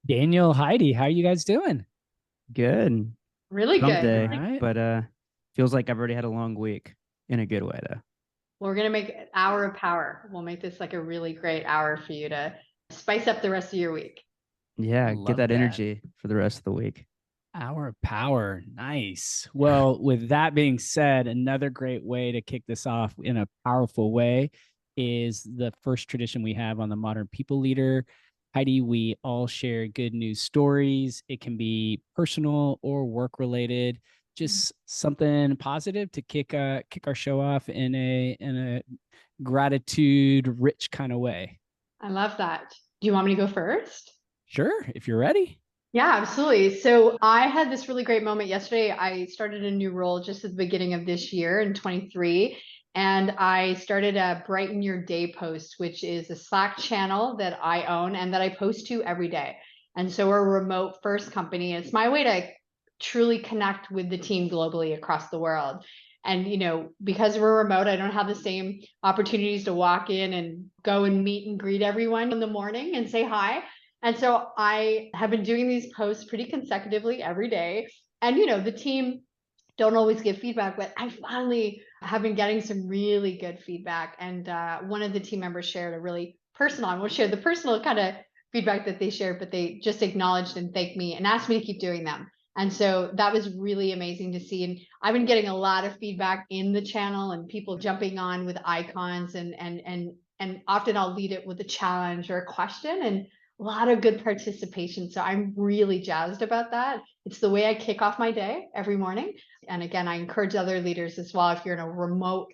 Daniel, Heidi, how are you guys doing? Good. Really Hump good. All day, right. but feels like I've already had a long week in a good way though. We're gonna make an hour of power. We'll make this like a really great hour for you to spice up the rest of your week. Yeah, get Love that that. energy for the rest of the week. Hour of power. Nice. Well, with that being said, another great way to kick this off in a powerful way is the first tradition we have on the Modern People Leader. Heidi, we all share good news stories. It can be personal or work related, just something positive to kick our show off in a gratitude rich kind of way. I love that. Do you want me to go first? Sure, if you're ready. Yeah, absolutely. So I had this really great moment yesterday. I started a new role just at the beginning of this year in 23, and I started a Brighten Your Day post, which is a Slack channel that I own and that I post to every day. And so we're a remote first company. It's my way to truly connect with the team globally across the world. And because we're remote, I don't have the same opportunities to walk in and go and meet and greet everyone in the morning and say hi. And so I have been doing these posts pretty consecutively every day. And the team don't always give feedback, but I finally have been getting some really good feedback. And one of the team members shared a really personal, I won't share the personal kind of feedback that they shared, but they just acknowledged and thanked me and asked me to keep doing them. And so that was really amazing to see. And I've been getting a lot of feedback in the channel and people jumping on with icons and often I'll lead it with a challenge or a question. And a lot of good participation. So I'm really jazzed about that. It's the way I kick off my day every morning. And again, I encourage other leaders as well. If you're in a remote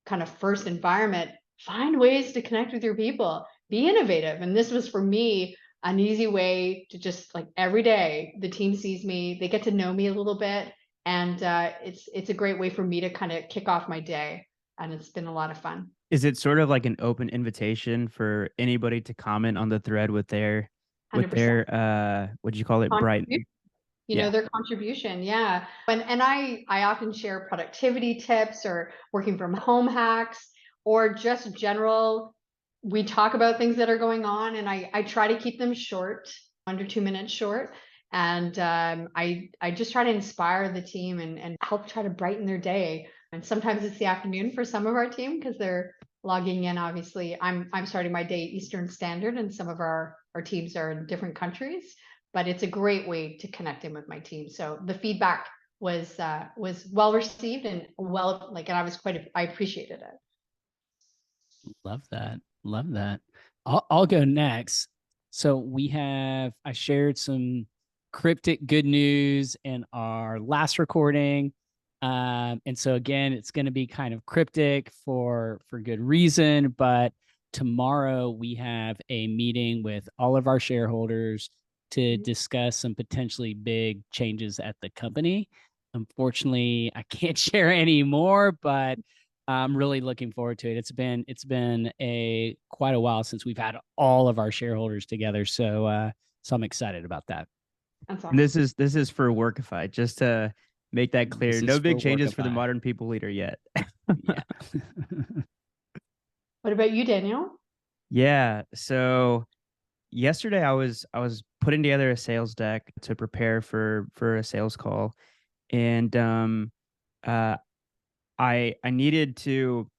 kind of first environment, find ways to connect with your people, be innovative. And this was for me an easy way to just like every day, the team sees me, they get to know me a little bit. And it's a great way for me to kind of kick off my day. And it's been a lot of fun. Is it sort of like an open invitation for anybody to comment on the thread with their 100%. what'd you call it? Brighton. Yeah. Their contribution. Yeah. And I often share productivity tips or working from home hacks or just general. We talk about things that are going on and I try to keep them short, under 2 minutes short. And I just try to inspire the team and help try to brighten their day. And sometimes it's the afternoon for some of our team because they're logging in. Obviously, I'm starting my day Eastern Standard, and some of our teams are in different countries, but it's a great way to connect in with my team. So the feedback was well received and and I appreciated it. Love that. Love that. I'll go next. So I shared some cryptic good news in our last recording. And so again, it's going to be kind of cryptic for good reason, but tomorrow we have a meeting with all of our shareholders to discuss some potentially big changes at the company. Unfortunately, I can't share any more, but I'm really looking forward to it. It's been a quite a while since we've had all of our shareholders together, so I'm excited about that. That's And awesome. this is for Workify, just to make that clear. This is No for big changes for the Workify. modern people leader yet. Yeah. What about you, Daniel? Yeah. So yesterday I was putting together a sales deck to prepare for a sales call, and uh I needed to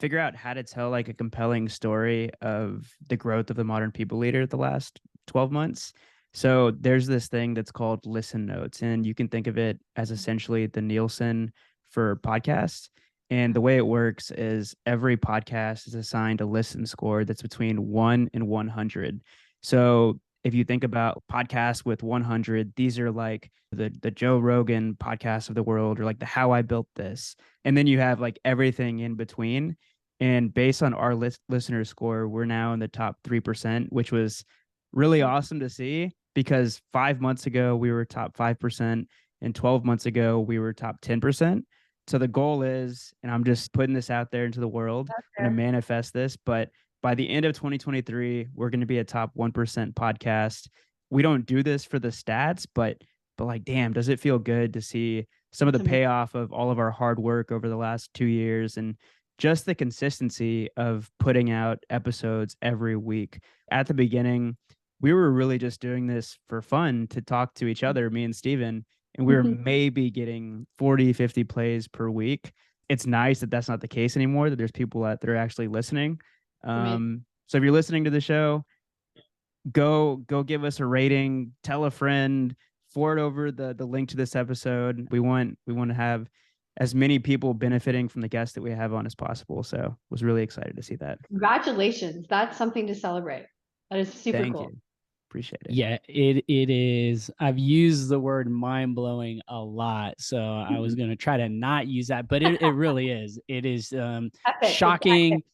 figure out how to tell like a compelling story of the growth of the modern people leader the last 12 months. So there's this thing that's called listen notes, and you can think of it as essentially the Nielsen for podcasts. And the way it works is every podcast is assigned a listen score that's between 1 and 100. So if you think about podcasts with 100, these are like the Joe Rogan podcast of the world, or like the How I Built This. And then you have like everything in between. And based on our listener score, we're now in the top 3%, which was really awesome to see, because 5 months ago we were top 5%, and 12 months ago we were top 10%. So the goal is, and I'm just putting this out there into the world, I'm going to manifest this, but by the end of 2023, we're going to be a top 1% podcast. We don't do this for the stats, but like, damn, does it feel good to see some of That's the amazing. payoff of all of our hard work over the last 2 years, and just the consistency of putting out episodes every week. At the beginning, we were really just doing this for fun to talk to each other, me and Steven, and we were maybe getting 40, 50 plays per week. It's nice that that's not the case anymore, that there's people that are actually listening. So if you're listening to the show, go give us a rating, tell a friend, forward over the link to this episode. We want to have as many people benefiting from the guests that we have on as possible. So was really excited to see that. Congratulations. That's something to celebrate. That is super Thank cool. you. Appreciate it. Yeah, it is. I've used the word mind blowing a lot, so I was going to try to not use that, but it really is. It is shocking.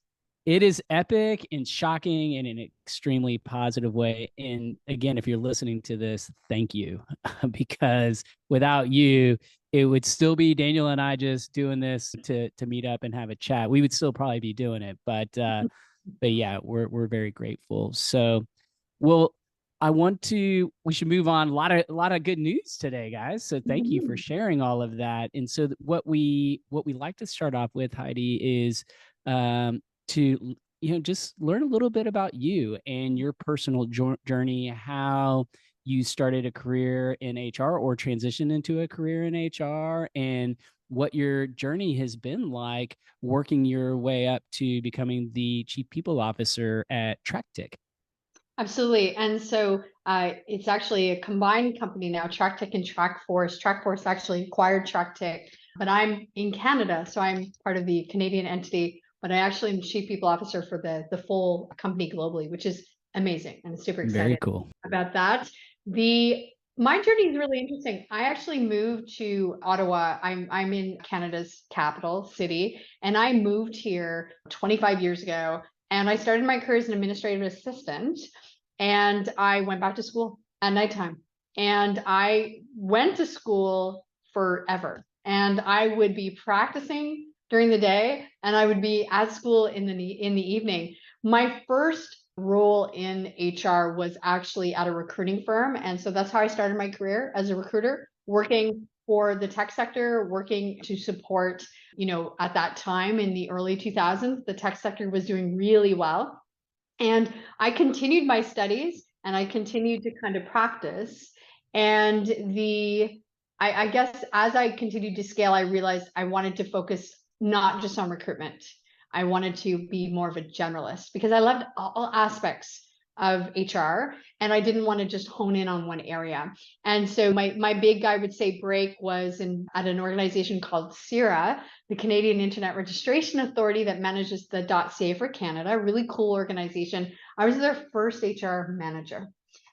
It is epic and shocking in an extremely positive way. And again, if you're listening to this, thank you, because without you, it would still be Daniel and I just doing this to meet up and have a chat. We would still probably be doing it, but yeah, we're very grateful. So, well, we should move on. A lot of good news today, guys. So thank you for sharing all of that. And so what we like to start off with, Heidi, is to just learn a little bit about you and your personal journey, how you started a career in HR or transitioned into a career in HR, and what your journey has been like working your way up to becoming the chief people officer at TrackTik. Absolutely. And so it's actually a combined company now, TrackTik and Trackforce. Trackforce actually acquired TrackTik, but I'm in Canada, so I'm part of the Canadian entity, but I actually am chief people officer for the full company globally, which is amazing and super excited Very cool about that. My journey is really interesting. I actually moved to Ottawa. I'm in Canada's capital city, and I moved here 25 years ago. And I started my career as an administrative assistant, and I went back to school at nighttime. And I went to school forever. And I would be practicing during the day, and I would be at school in the evening. My first role in HR was actually at a recruiting firm. And so that's how I started my career as a recruiter, working for the tech sector, working to support, at that time in the early 2000s, the tech sector was doing really well. And I continued my studies and I continued to kind of practice. And I guess as I continued to scale, I realized I wanted to focus not just on recruitment. I wanted to be more of a generalist because I loved all aspects of HR and I didn't want to just hone in on one area. And so my big, I would say, break was at an organization called CIRA, the Canadian Internet Registration Authority that manages the .ca for Canada, a really cool organization. I was their first HR manager.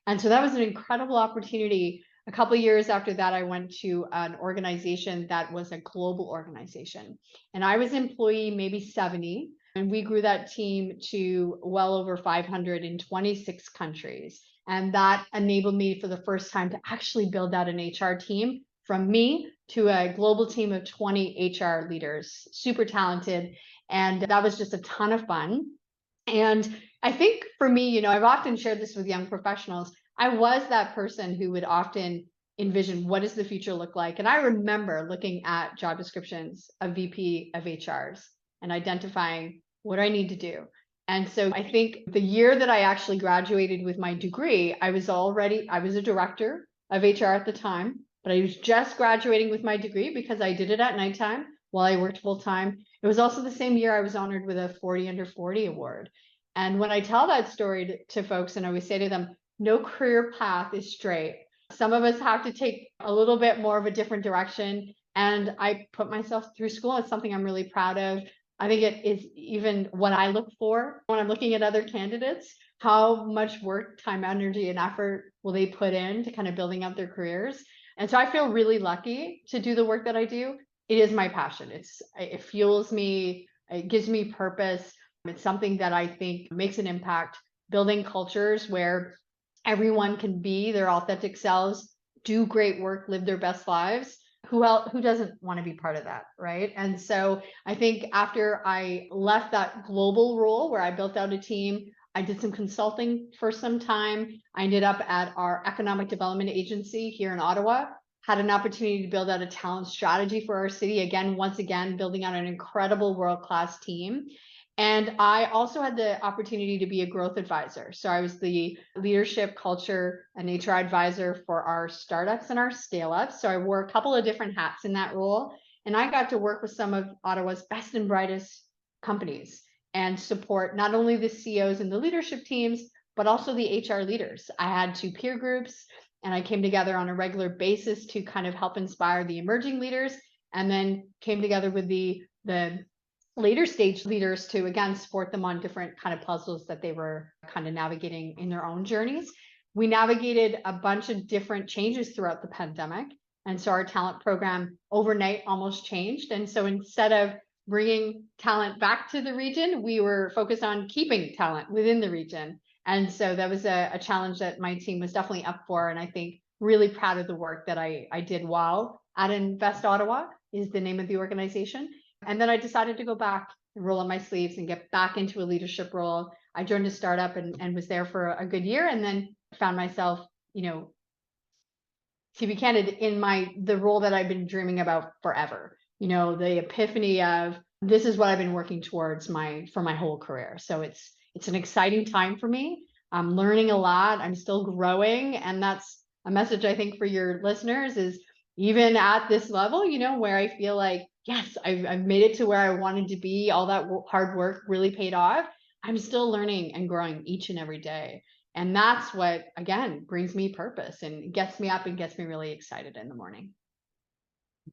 And so that was an incredible opportunity. A couple of years after that, I went to an organization that was a global organization. And I was employee maybe 70. And we grew that team to well over 500 in 26 countries. And that enabled me for the first time to actually build out an HR team from me to a global team of 20 HR leaders, super talented. And that was just a ton of fun. And I think for me, I've often shared this with young professionals. I was that person who would often envision what does the future look like. And I remember looking at job descriptions of VP of HRs and identifying what do I need to do. And so I think the year that I actually graduated with my degree, I was a director of HR at the time, but I was just graduating with my degree because I did it at nighttime while I worked full time. It was also the same year I was honored with a 40 under 40 award. And when I tell that story to folks, and I always say to them, no career path is straight. Some of us have to take a little bit more of a different direction. And I put myself through school. It's something I'm really proud of. I think it is even what I look for when I'm looking at other candidates. How much work, time, energy, and effort will they put in to kind of building up their careers? And so I feel really lucky to do the work that I do. It is my passion. It fuels me. It gives me purpose. It's something that I think makes an impact, building cultures where everyone can be their authentic selves, do great work, live their best lives. Who doesn't want to be part of that, right? And so I think after I left that global role where I built out a team, I did some consulting for some time. I ended up at our economic development agency here in Ottawa, had an opportunity to build out a talent strategy for our city. Once again, building out an incredible world-class team. And I also had the opportunity to be a growth advisor. So I was the leadership, culture, and HR advisor for our startups and our scale ups. So I wore a couple of different hats in that role. And I got to work with some of Ottawa's best and brightest companies and support not only the CEOs and the leadership teams, but also the HR leaders. I had two peer groups and I came together on a regular basis to kind of help inspire the emerging leaders, and then came together with the later stage leaders to again support them on different kind of puzzles that they were kind of navigating in their own journeys. We navigated a bunch of different changes throughout the pandemic, and so our talent program overnight almost changed. And so instead of bringing talent back to the region, we were focused on keeping talent within the region. And so that was a challenge that my team was definitely up for, and I think really proud of the work that I did while at Invest Ottawa is the name of the organization. And then I decided to go back and roll up my sleeves and get back into a leadership role. I joined a startup and was there for a good year, and then found myself, to be candid, in the role that I've been dreaming about forever. The epiphany of this is what I've been working towards for my whole career. So it's an exciting time for me. I'm learning a lot. I'm still growing, and that's a message I think for your listeners is even at this level, where I feel like, yes, I've made it to where I wanted to be. All that hard work really paid off. I'm still learning and growing each and every day. And that's what, again, brings me purpose and gets me up and gets me really excited in the morning.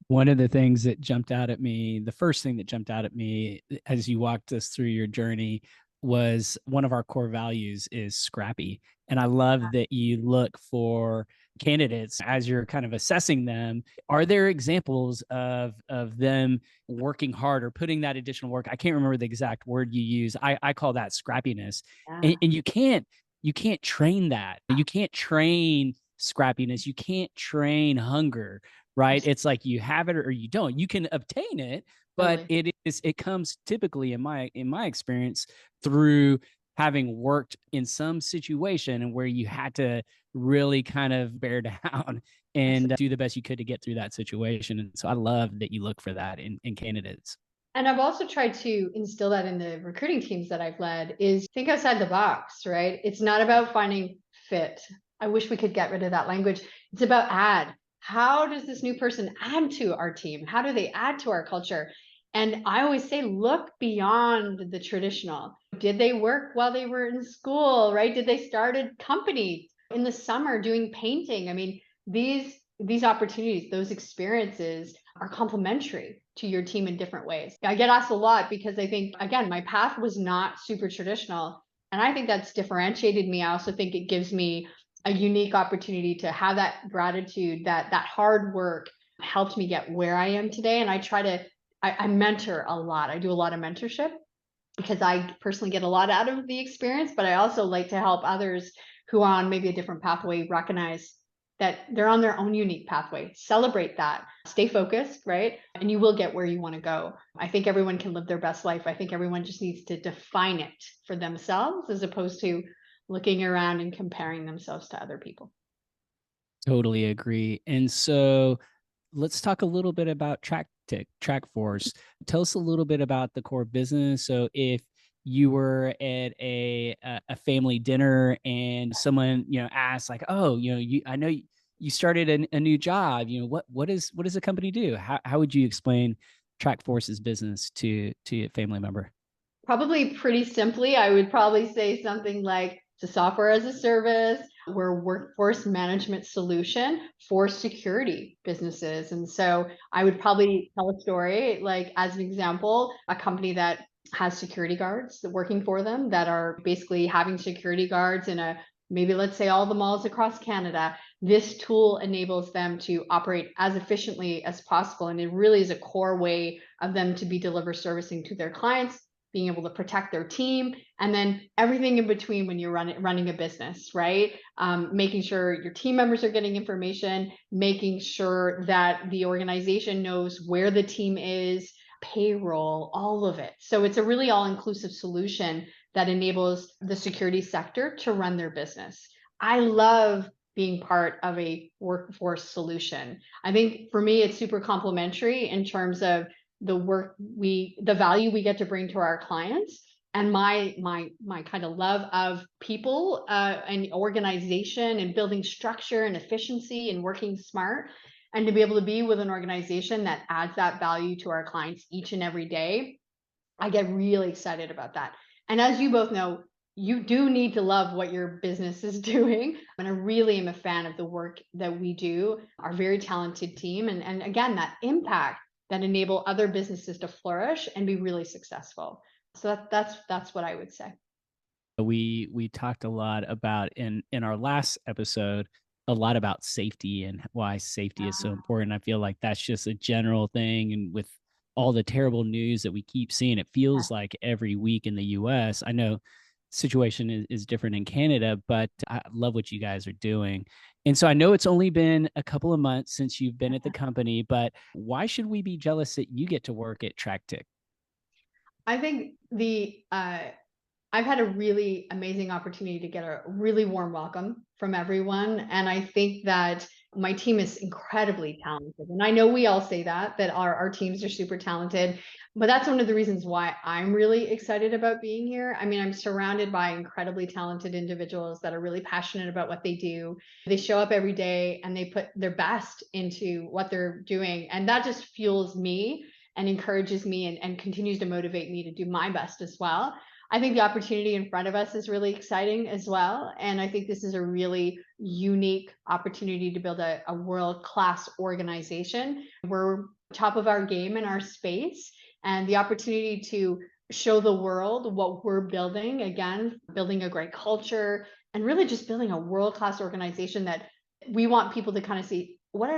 One of the things that jumped out at me, the first thing that jumped out at me as you walked us through your journey, was one of our core values is scrappy. And I love that you look for candidates as you're kind of assessing them. Are there examples of them working hard or putting that additional work? I can't remember the exact word you use. I call that scrappiness. Yeah. And you can't train that. You can't train scrappiness. You can't train hunger, right? It's like you have it or you don't. You can obtain it, but Totally. it comes typically in my experience through having worked in some situation and where you had to really kind of bear down and do the best you could to get through that situation. And so I love that you look for that in candidates. And I've also tried to instill that in the recruiting teams that I've led is think outside the box, right? It's not about finding fit. I wish we could get rid of that language. It's about add. How does this new person add to our team? How do they add to our culture? And I always say, look beyond the traditional. Did they work while they were in school, right? Did they start a company in the summer doing painting? I mean, these opportunities, those experiences are complementary to your team in different ways. I get asked a lot because I think, again, my path was not super traditional. And I think that's differentiated me. I also think it gives me a unique opportunity to have that gratitude that hard work helped me get where I am today. And I mentor a lot. I do a lot of mentorship because I personally get a lot out of the experience, but I also like to help others who are on maybe a different pathway recognize that they're on their own unique pathway. Celebrate that, stay focused, right? And you will get where you want to go. I think everyone can live their best life. I think everyone just needs to define it for themselves as opposed to looking around and comparing themselves to other people. Totally agree. And so let's talk a little bit about TrackTik, Trackforce. Tell us a little bit about the core business. So if you were at a family dinner and someone asks like, oh, I know you started a new job. What does the company do? How would you explain Trackforce's business to a family member? Probably pretty simply, I would probably say something like it's a software as a service. We're a workforce management solution for security businesses. And so I would probably tell a story, like as an example, a company that has security guards working for them that are basically having security guards in maybe let's say all the malls across Canada. This tool enables them to operate as efficiently as possible. And it really is a core way of them to be deliver servicing to their clients, being able to protect their team, and then everything in between when you're running a business, right? Making sure your team members are getting information, making sure that the organization knows where the team is, payroll, all of it. So it's a really all-inclusive solution that enables the security sector to run their business. I love being part of a workforce solution. I think for me, it's super complementary in terms of the value we get to bring to our clients, and my kind of love of people and organization and building structure and efficiency and working smart, and to be able to be with an organization that adds that value to our clients each and every day, I get really excited about that. And as you both know, you do need to love what your business is doing. And I really am a fan of the work that we do, our very talented team, and again, that impact that enable other businesses to flourish and be really successful. So that's what I would say. We talked a lot about in our last episode, a lot about safety and why safety is so important. I feel like that's just a general thing, and with all the terrible news that we keep seeing, it feels like every week in the US. I know situation is different in Canada, but I love what you guys are doing. And so I know it's only been a couple of months since you've been at the company, but why should we be jealous that you get to work at TrackTik? I think I've had a really amazing opportunity to get a really warm welcome from everyone. And I think that my team is incredibly talented. And I know we all say that our teams are super talented, but that's one of the reasons why I'm really excited about being here. I mean, I'm surrounded by incredibly talented individuals that are really passionate about what they do. They show up every day and they put their best into what they're doing. And that just fuels me and encourages me and continues to motivate me to do my best as well. I think the opportunity in front of us is really exciting as well. And I think this is a really unique opportunity to build a world-class organization. We're top of our game in our space, and the opportunity to show the world what we're building, again, building a great culture and really just building a world-class organization that we want people to kind of see what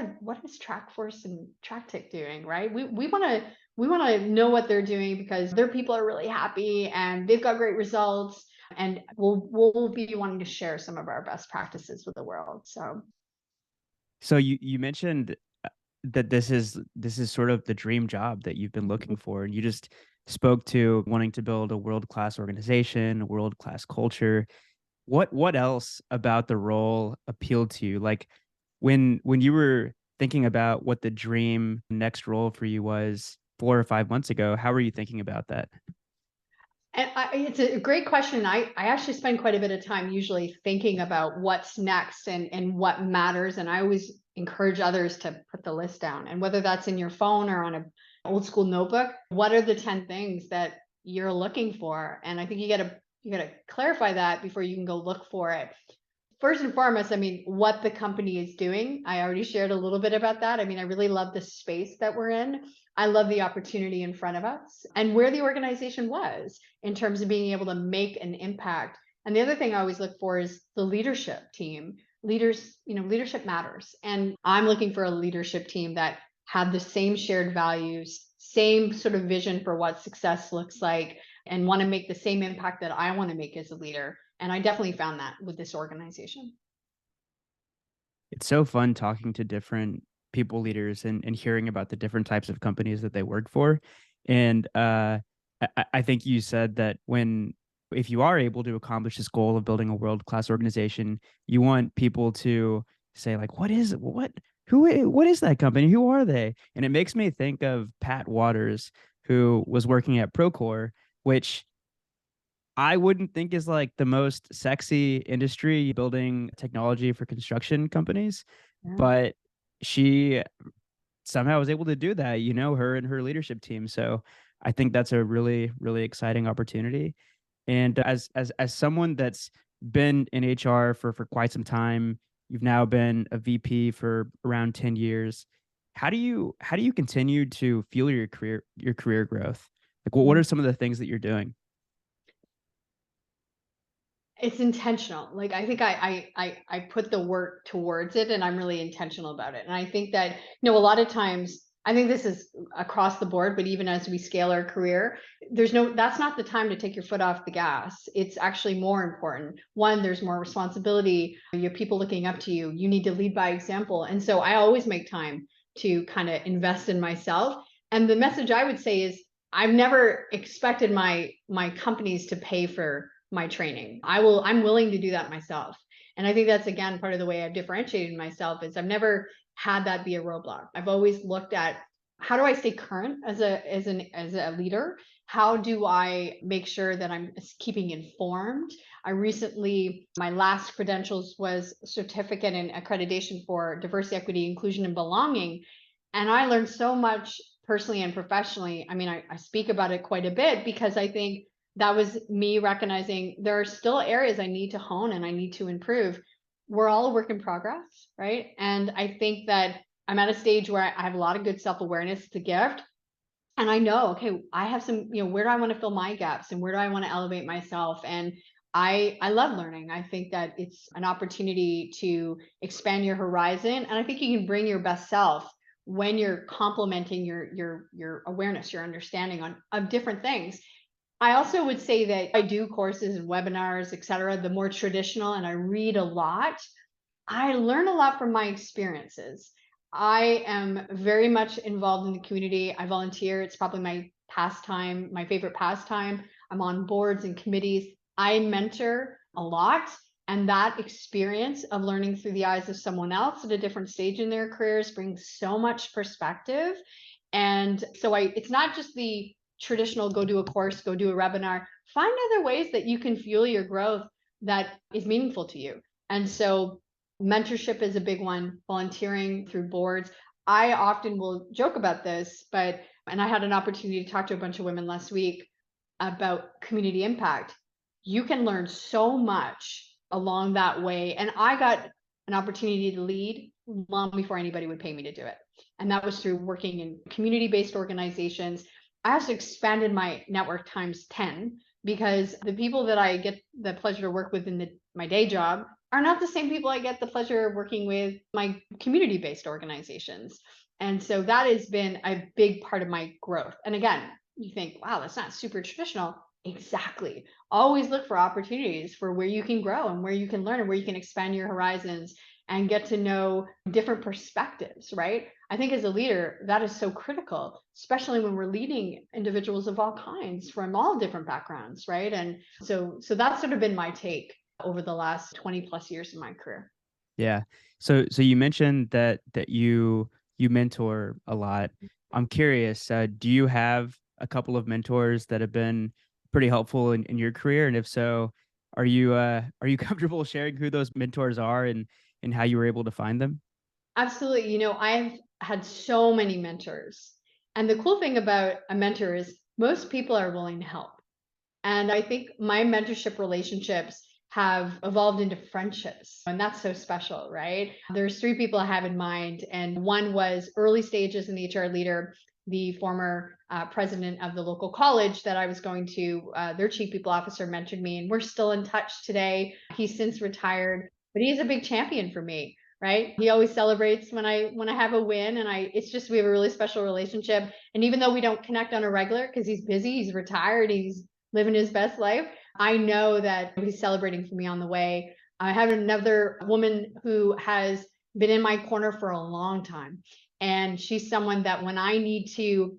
is Trackforce and TrackTik doing, right? We want to know what they're doing because their people are really happy and they've got great results, and we'll be wanting to share some of our best practices with the world. So you mentioned that this is sort of the dream job that you've been looking for, and you just spoke to wanting to build a world-class organization, a world-class culture. What else about the role appealed to you? Like when you were thinking about what the dream next role for you was 4 or 5 months ago, how were you thinking about that? And it's a great question. I actually spend quite a bit of time usually thinking about what's next and what matters. And I always encourage others to put the list down. And whether that's in your phone or on an old school notebook, what are the 10 things that you're looking for? And I think you gotta clarify that before you can go look for it. First and foremost, I mean, what the company is doing. I already shared a little bit about that. I mean, I really love the space that we're in. I love the opportunity in front of us and where the organization was in terms of being able to make an impact. And the other thing I always look for is the leadership team. Leaders, leadership matters. And I'm looking for a leadership team that have the same shared values, same sort of vision for what success looks like, and want to make the same impact that I want to make as a leader. And I definitely found that with this organization. It's so fun talking to different people leaders and hearing about the different types of companies that they work for. And I think you said that if you are able to accomplish this goal of building a world-class organization, you want people to say like, what is what is that company? Who are they? And it makes me think of Pat Waters, who was working at Procore, which I wouldn't think is like the most sexy industry, building technology for construction companies, Yeah. but she somehow was able to do that, her and her leadership team. So I think that's a really, really exciting opportunity. And as someone that's been in HR for quite some time, you've now been a VP for around 10 years. How do you continue to fuel your career growth? Like what are some of the things that you're doing? It's intentional. Like I think I put the work towards it, and I'm really intentional about it. And I think that, a lot of times, I think this is across the board, but even as we scale our career, that's not the time to take your foot off the gas. It's actually more important. One, there's more responsibility. You have people looking up to you. You need to lead by example. And so I always make time to kind of invest in myself. And the message I would say is I've never expected my companies to pay for my training. I'm willing to do that myself. And I think that's, again, part of the way I've differentiated myself is I've never had that be a roadblock. I've always looked at how do I stay current as a leader? How do I make sure that I'm keeping informed? I recently, my last credentials was certificate in accreditation for diversity, equity, inclusion, and belonging. And I learned so much personally and professionally. I mean, I speak about it quite a bit because I think that was me recognizing there are still areas I need to hone and I need to improve. We're all a work in progress, right? And I think that I'm at a stage where I have a lot of good self-awareness. It's a gift. And I know, okay, I have some, where do I want to fill my gaps and where do I want to elevate myself? And I love learning. I think that it's an opportunity to expand your horizon. And I think you can bring your best self when you're complementing your awareness, your understanding of different things. I also would say that I do courses and webinars, et cetera, the more traditional, and I read a lot. I learn a lot from my experiences. I am very much involved in the community. I volunteer. It's probably my pastime, my favorite pastime. I'm on boards and committees. I mentor a lot. And that experience of learning through the eyes of someone else at a different stage in their careers brings so much perspective. And so it's not just the traditional go do a course, go do a webinar. Find other ways that you can fuel your growth that is meaningful to you. And so mentorship is a big one, volunteering through boards. I often will joke about this, and I had an opportunity to talk to a bunch of women last week about community impact. You can learn so much along that way. And I got an opportunity to lead long before anybody would pay me to do it. And that was through working in community-based organizations. I also expanded my network times 10 because the people that I get the pleasure to work with in my day job are not the same people I get the pleasure of working with my community-based organizations. And so that has been a big part of my growth. And again, you think, wow, that's not super traditional. Exactly. Always look for opportunities for where you can grow and where you can learn and where you can expand your horizons and get to know different perspectives, right? I think as a leader, that is so critical, especially when we're leading individuals of all kinds from all different backgrounds, right? And so that's sort of been my take over the last 20 plus years of my career. Yeah. So you mentioned that you mentor a lot. I'm curious, do you have a couple of mentors that have been pretty helpful in your career? And if so, are you comfortable sharing who those mentors are and how you were able to find them? Absolutely. I've had so many mentors. And the cool thing about a mentor is most people are willing to help. And I think my mentorship relationships have evolved into friendships. And that's so special, right? There's three people I have in mind. And one was early stages in the HR leader, the former president of the local college that I was going to, their chief people officer mentored me. And we're still in touch today. He's since retired, but he's a big champion for me. Right. He always celebrates when I have a win. And it's just, we have a really special relationship. And even though we don't connect on a regular because he's busy, he's retired, he's living his best life, I know that he's celebrating for me on the way. I have another woman who has been in my corner for a long time. And she's someone that when I need to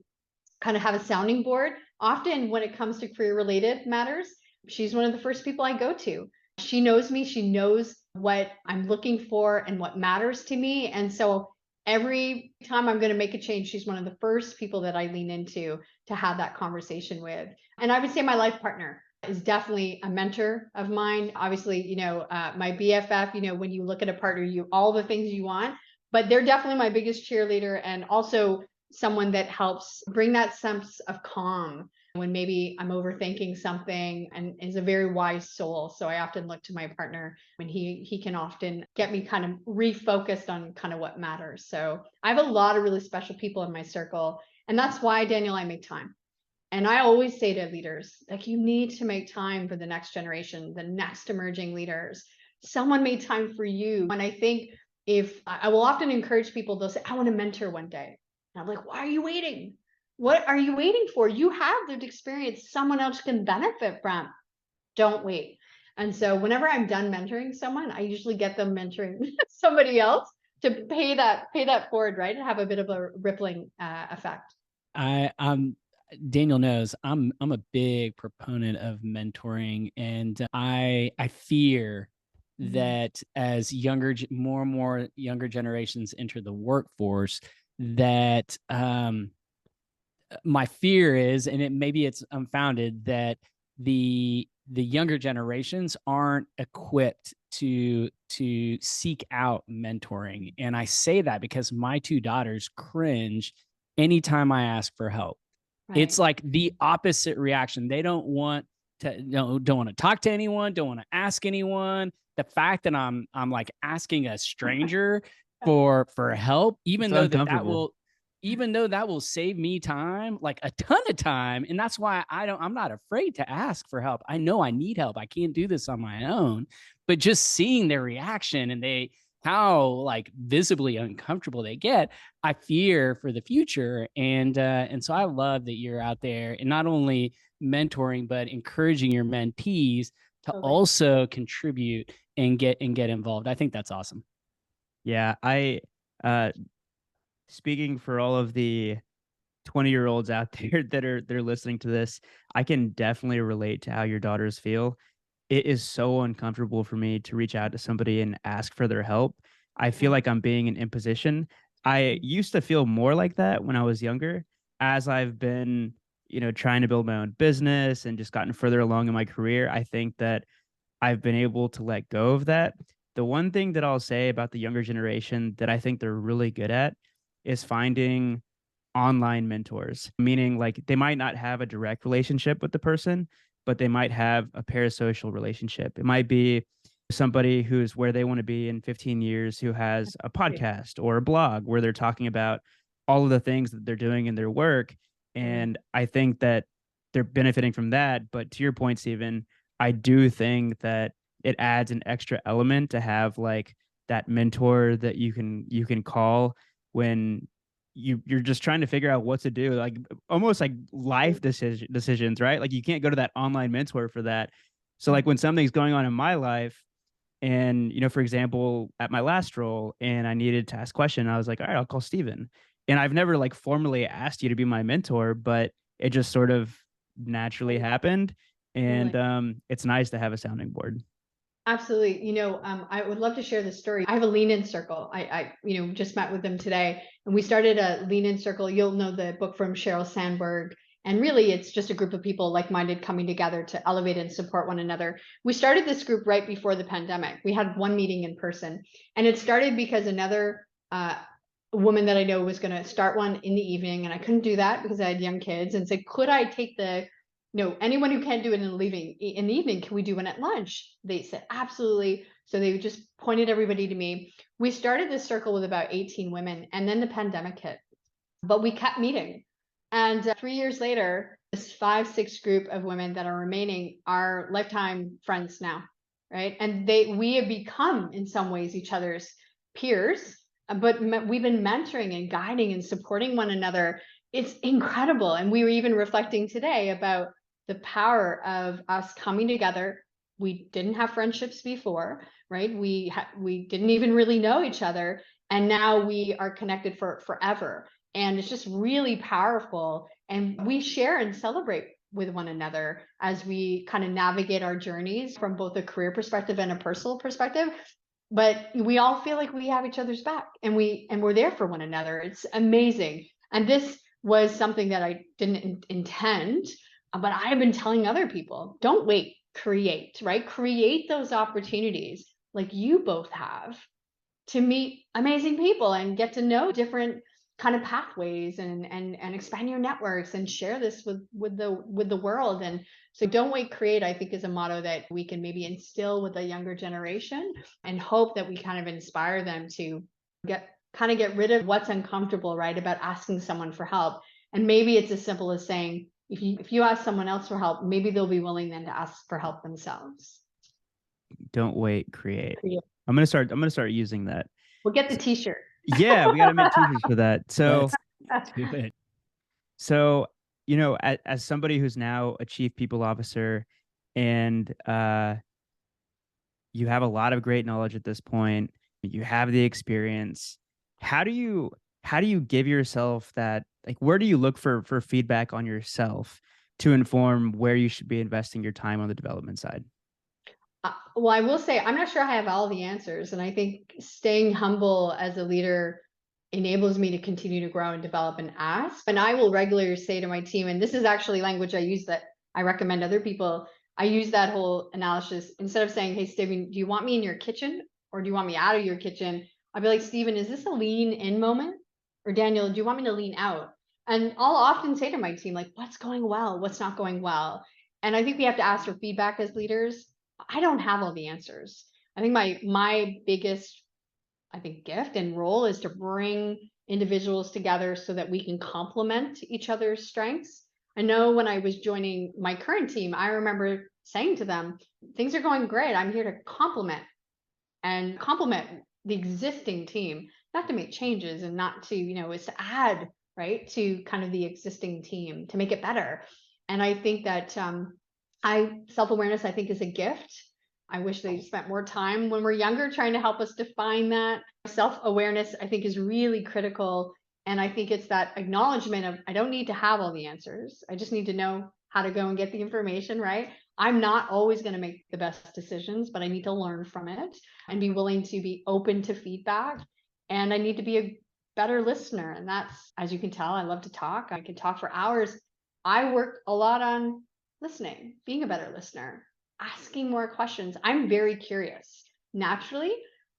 kind of have a sounding board, often when it comes to career related matters, she's one of the first people I go to. She knows me, she knows what I'm looking for and what matters to me. And so every time I'm going to make a change, she's one of the first people that I lean into to have that conversation with. And I would say my life partner is definitely a mentor of mine. Obviously, my BFF, when you look at a partner, all the things you want, but they're definitely my biggest cheerleader and also someone that helps bring that sense of calm when maybe I'm overthinking something, and is a very wise soul. So I often look to my partner when he can often get me kind of refocused on kind of what matters. So I have a lot of really special people in my circle. And that's why, Daniel, I make time. And I always say to leaders, like, you need to make time for the next generation, the next emerging leaders. Someone made time for you. And I think if I will often encourage people, they'll say, I want to mentor one day. And I'm like, why are you waiting? What are you waiting for? You have the experience someone else can benefit from. Don't wait. And so whenever I'm done mentoring someone, I usually get them mentoring somebody else to pay that forward, right? And have a bit of a rippling effect. I'm Daniel knows I'm a big proponent of mentoring, and I fear that as more and more younger generations enter the workforce, that my fear is, and maybe it's unfounded, that the younger generations aren't equipped to seek out mentoring. And I say that because my two daughters cringe anytime I ask for help. Right. It's like the opposite reaction. They don't want to, don't want to talk to anyone, don't want to ask anyone. The fact that I'm like asking a stranger for help, even though that will save me time, like a ton of time. And that's why I'm not afraid to ask for help. I know I need help. I can't do this on my own. But just seeing their reaction and how like visibly uncomfortable they get, I fear for the future. And so I love that you're out there and not only mentoring, but encouraging your mentees to also contribute and get involved. I think that's awesome. Yeah, speaking for all of the 20-year-olds out there they're listening to this, I can definitely relate to how your daughters feel. It is so uncomfortable for me to reach out to somebody and ask for their help. I feel like I'm being an imposition. I used to feel more like that when I was younger. As I've been, trying to build my own business and just gotten further along in my career, I think that I've been able to let go of that. The one thing that I'll say about the younger generation that I think they're really good at is finding online mentors, meaning like they might not have a direct relationship with the person, but they might have a parasocial relationship. It might be somebody who's where they want to be in 15 years, who has a podcast or a blog where they're talking about all of the things that they're doing in their work. And I think that they're benefiting from that. But to your point, Stephen, I do think that it adds an extra element to have like that mentor that you can call when you're just trying to figure out what to do, like almost like life decisions, right? Like you can't go to that online mentor for that. So like when something's going on in my life, and for example, at my last role, and I needed to ask a question, I was like, all right, I'll call Steven. And I've never like formally asked you to be my mentor, but it just sort of naturally happened. And it's nice to have a sounding board. Absolutely. I would love to share this story. I have a lean in circle. I just met with them today, and we started a lean in circle. You'll know the book from Sheryl Sandberg. And really, it's just a group of people like-minded coming together to elevate and support one another. We started this group right before the pandemic. We had one meeting in person, and it started because another woman that I know was going to start one in the evening, and I couldn't do that because I had young kids, and said, could I take anyone who can't do it in the evening, can we do one at lunch? They said, absolutely. So they just pointed everybody to me. We started this circle with about 18 women, and then the pandemic hit, but we kept meeting. And 3 years later, this 5-6 group of women that are remaining are lifetime friends now, right? And we have become, in some ways, each other's peers, but we've been mentoring and guiding and supporting one another. It's incredible. And we were even reflecting today about the power of us coming together. We didn't have friendships before, right? We didn't even really know each other, and now we are connected for forever. And it's just really powerful. And we share and celebrate with one another as we kind of navigate our journeys from both a career perspective and a personal perspective. But we all feel like we have each other's back, and we're there for one another. It's amazing. And this was something that I didn't intend, but I've been telling other people, don't wait, create, right? Create those opportunities like you both have to meet amazing people and get to know different kind of pathways and expand your networks and share this with the world. And so don't wait, create, I think, is a motto that we can maybe instill with the younger generation, and hope that we kind of inspire them to get rid of what's uncomfortable, right, about asking someone for help. And maybe it's as simple as saying, if you ask someone else for help, maybe they'll be willing then to ask for help themselves. Don't wait, create. I'm gonna start using that. We'll get the t-shirt. Yeah, we gotta make t-shirts for that. So do it. So, as somebody who's now a chief people officer, and you have a lot of great knowledge at this point, you have the experience. How do you give yourself that, like, where do you look for feedback on yourself to inform where you should be investing your time on the development side? Well, I will say, I'm not sure I have all the answers. And I think staying humble as a leader enables me to continue to grow and develop and ask. And I will regularly say to my team, and this is actually language I use that I recommend other people. I use that whole analysis instead of saying, hey, Steven, do you want me in your kitchen or do you want me out of your kitchen? I'll be like, Steven, is this a lean in moment? Or Daniel, do you want me to lean out? And I'll often say to my team, like, what's going well? What's not going well? And I think we have to ask for feedback as leaders. I don't have all the answers. I think my biggest, I think, gift and role is to bring individuals together so that we can complement each other's strengths. I know when I was joining my current team, I remember saying to them, things are going great. I'm here to complement the existing team, not to make changes and not to, is to add, right, to kind of the existing team to make it better. And I think that self-awareness, I think, is a gift. I wish they spent more time when we're younger trying to help us define that. Self-awareness, I think, is really critical. And I think it's that acknowledgement of, I don't need to have all the answers. I just need to know how to go and get the information, right? I'm not always going to make the best decisions, but I need to learn from it and be willing to be open to feedback. And I need to be a better listener. And that's, as you can tell, I love to talk. I can talk for hours. I work a lot on listening, being a better listener, asking more questions. I'm very curious naturally.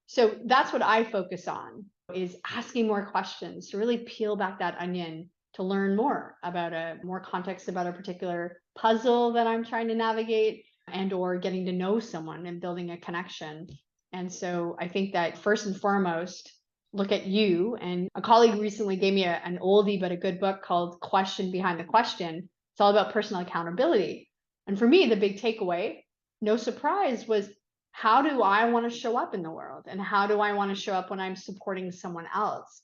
So that's what I focus on, is asking more questions to really peel back that onion, to learn more about more context about a particular puzzle that I'm trying to navigate, and or getting to know someone and building a connection. And so I think that first and foremost, look at you. And a colleague recently gave me an oldie but a good book called Question Behind the Question. It's all about personal accountability. And for me, the big takeaway, no surprise, was, how do I want to show up in the world? And how do I want to show up when I'm supporting someone else?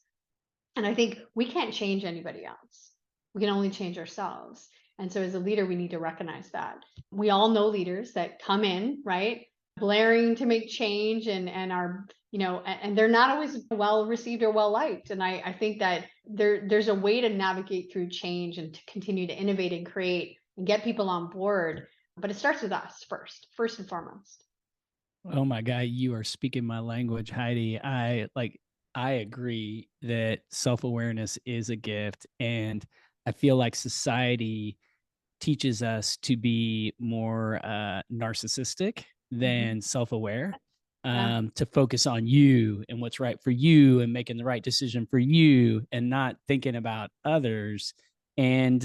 And I think we can't change anybody else. We can only change ourselves. And so as a leader, we need to recognize that. We all know leaders that come in, right, blaring to make change and are, and they're not always well received or well liked. And I think that there's a way to navigate through change and to continue to innovate and create and get people on board. But it starts with us first and foremost. Oh my God, you are speaking my language, Heidi. I agree that self-awareness is a gift, and I feel like society teaches us to be more narcissistic than self-aware, to focus on you and what's right for you and making the right decision for you and not thinking about others. And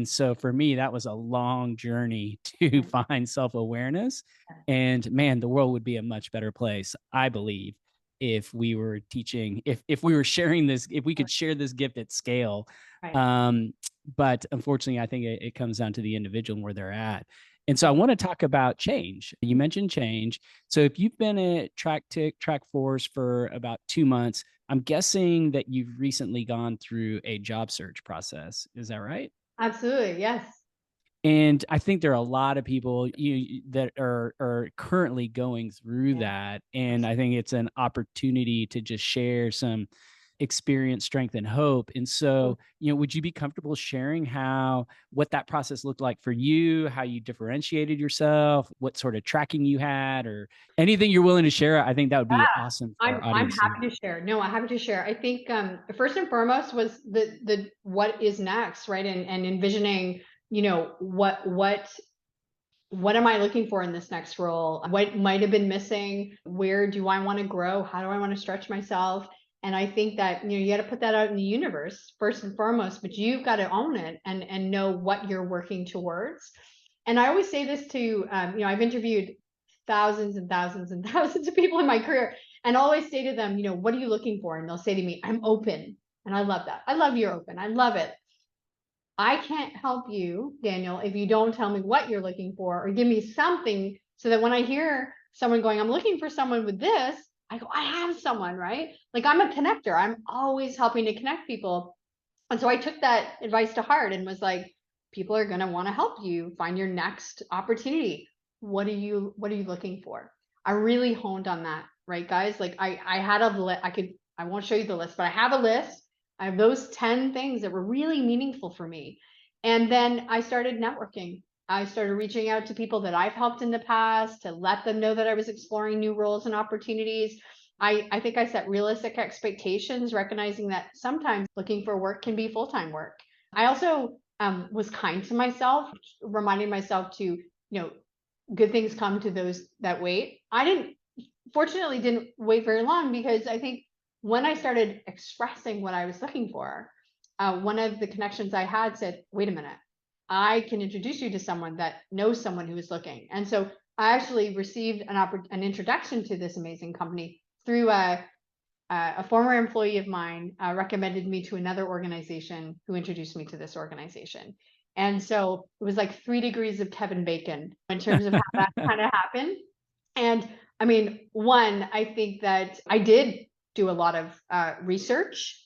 so for me, that was a long journey to find self-awareness. And man, the world would be a much better place, I believe, if we were teaching, if we were sharing this, if we could share this gift at scale. Right. But unfortunately, I think it comes down to the individual and where they're at. And so I want to talk about change. You mentioned change. So if you've been at TrackTik, Trackforce for about 2 months, I'm guessing that you've recently gone through a job search process. Is that right? Absolutely. Yes. And I think there are a lot of people that are currently going through that. And I think it's an opportunity to just share some experience, strength, and hope. And so, would you be comfortable sharing what that process looked like for you, how you differentiated yourself, what sort of tracking you had, or anything you're willing to share? I think that would be awesome for our I'm audience. happy to share. No, I'm happy to share. I think first and foremost was the what is next, right? And envisioning, what am I looking for in this next role? What might have been missing? Where do I want to grow? How do I want to stretch myself? And I think that, you got to put that out in the universe first and foremost, but you've got to own it and know what you're working towards. And I always say this to, I've interviewed thousands and thousands and thousands of people in my career, and always say to them, what are you looking for? And they'll say to me, I'm open. And I love that. I love you're open. I love it. I can't help you, Daniel, if you don't tell me what you're looking for or give me something, so that when I hear someone going, I'm looking for someone with this, I go, I have someone, right? Like, I'm a connector. I'm always helping to connect people. And so I took that advice to heart and was like, people are going to want to help you find your next opportunity. What are you looking for? I really honed on that, right, guys? Like, I had a list. I won't show you the list, but I have a list. I have those 10 things that were really meaningful for me. And then I started networking. I started reaching out to people that I've helped in the past to let them know that I was exploring new roles and opportunities. I think I set realistic expectations, recognizing that sometimes looking for work can be full-time work. I also was kind to myself, reminding myself to, good things come to those that wait. Fortunately didn't wait very long, because I think when I started expressing what I was looking for, one of the connections I had said, wait a minute, I can introduce you to someone that knows someone who is looking. And so I actually received an introduction to this amazing company through a former employee of mine recommended me to another organization who introduced me to this organization. And so it was like 3 degrees of Kevin Bacon in terms of how that kind of happened. And I mean, one, I think that I did do a lot of research.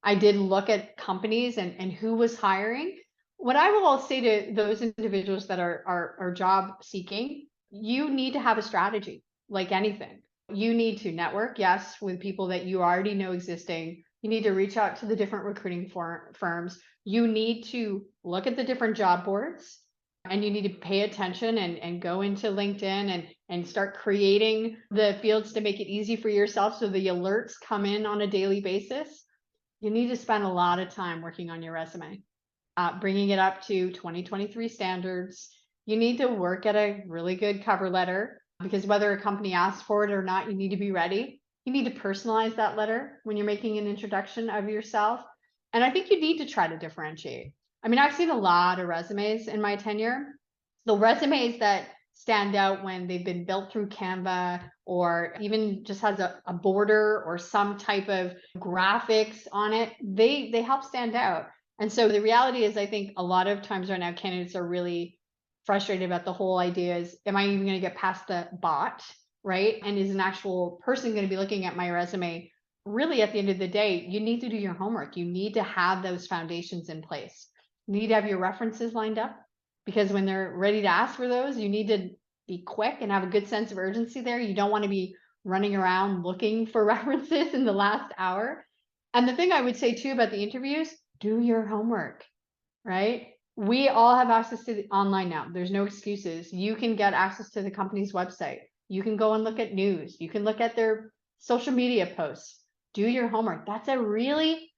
I did look at companies and who was hiring. What I will all say to those individuals that are job seeking, you need to have a strategy like anything. You need to network, yes, with people that you already know existing. You need to reach out to the different recruiting firms. You need to look at the different job boards, and you need to pay attention and go into LinkedIn and start creating the fields to make it easy for yourself so the alerts come in on a daily basis. You need to spend a lot of time working on your resume, bringing it up to 2023 standards. You need to work at a really good cover letter, because whether a company asks for it or not, you need to be ready. You need to personalize that letter when you're making an introduction of yourself. And I think you need to try to differentiate. I mean, I've seen a lot of resumes in my tenure. The resumes that stand out when they've been built through Canva, or even just has a border or some type of graphics on it, they help stand out. And so the reality is, I think a lot of times right now, candidates are really frustrated about the whole idea is, am I even going to get past the bot, right? And is an actual person going to be looking at my resume? Really, at the end of the day, you need to do your homework. You need to have those foundations in place. You need to have your references lined up, because when they're ready to ask for those, you need to be quick and have a good sense of urgency there. You don't want to be running around looking for references in the last hour. And the thing I would say too about the interviews, do your homework, right? We all have access to the online now. There's no excuses. You can get access to the company's website. You can go and look at news. You can look at their social media posts. Do your homework. That's a really,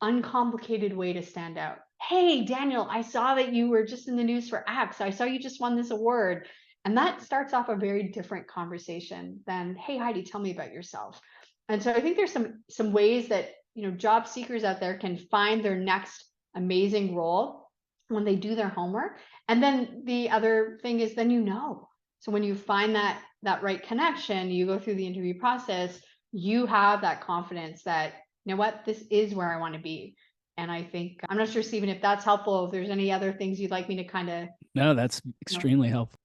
uncomplicated way to stand out. Hey, Daniel, I saw that you were just in the news for X. I saw you just won this award. And that starts off a very different conversation than, hey, Heidi, tell me about yourself. And so I think there's some ways that, job seekers out there can find their next amazing role when they do their homework. And then the other thing is, then so when you find that right connection, you go through the interview process, you have that confidence that, you know what, this is where I want to be. And I think, I'm not sure, Stephen, if that's helpful, if there's any other things you'd like me to kind of. No, that's extremely helpful.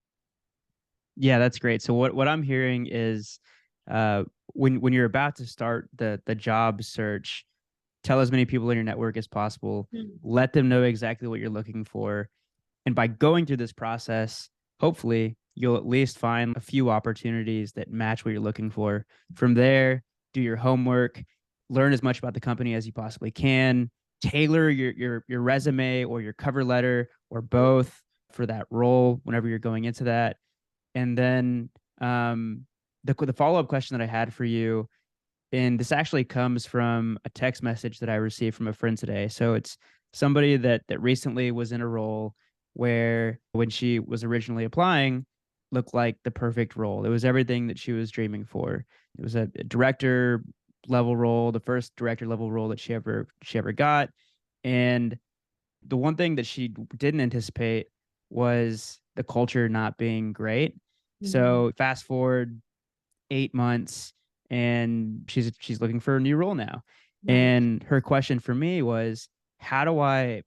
Yeah, that's great. So what I'm hearing is when you're about to start the job search, tell as many people in your network as possible, let them know exactly what you're looking for. And by going through this process, hopefully you'll at least find a few opportunities that match what you're looking for. From there, do your homework, learn as much about the company as you possibly can, tailor your resume or your cover letter or both for that role whenever you're going into that. And then the follow-up question that I had for you, and this actually comes from a text message that I received from a friend today. So it's somebody that recently was in a role where, when she was originally applying, looked like the perfect role. It was everything that she was dreaming for. It was a director level role, the first director level role that she ever got. And the one thing that she didn't anticipate was the culture not being great. So fast forward 8 months, and she's looking for a new role now. Right. And her question for me was, how do I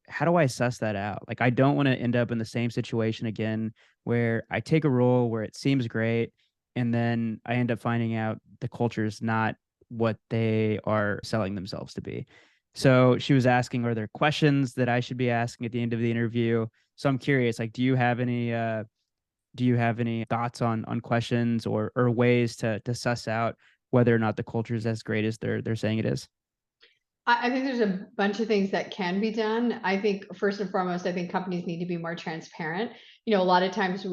suss that out? Like, I don't want to end up in the same situation again where I take a role where it seems great, and then I end up finding out the culture is not what they are selling themselves to be. So she was asking, are there questions that I should be asking at the end of the interview? So I'm curious, like, do you have any thoughts on questions or ways to suss out whether or not the culture is as great as they're saying it is? I think there's a bunch of things that can be done. I think first and foremost, I think companies need to be more transparent. A lot of times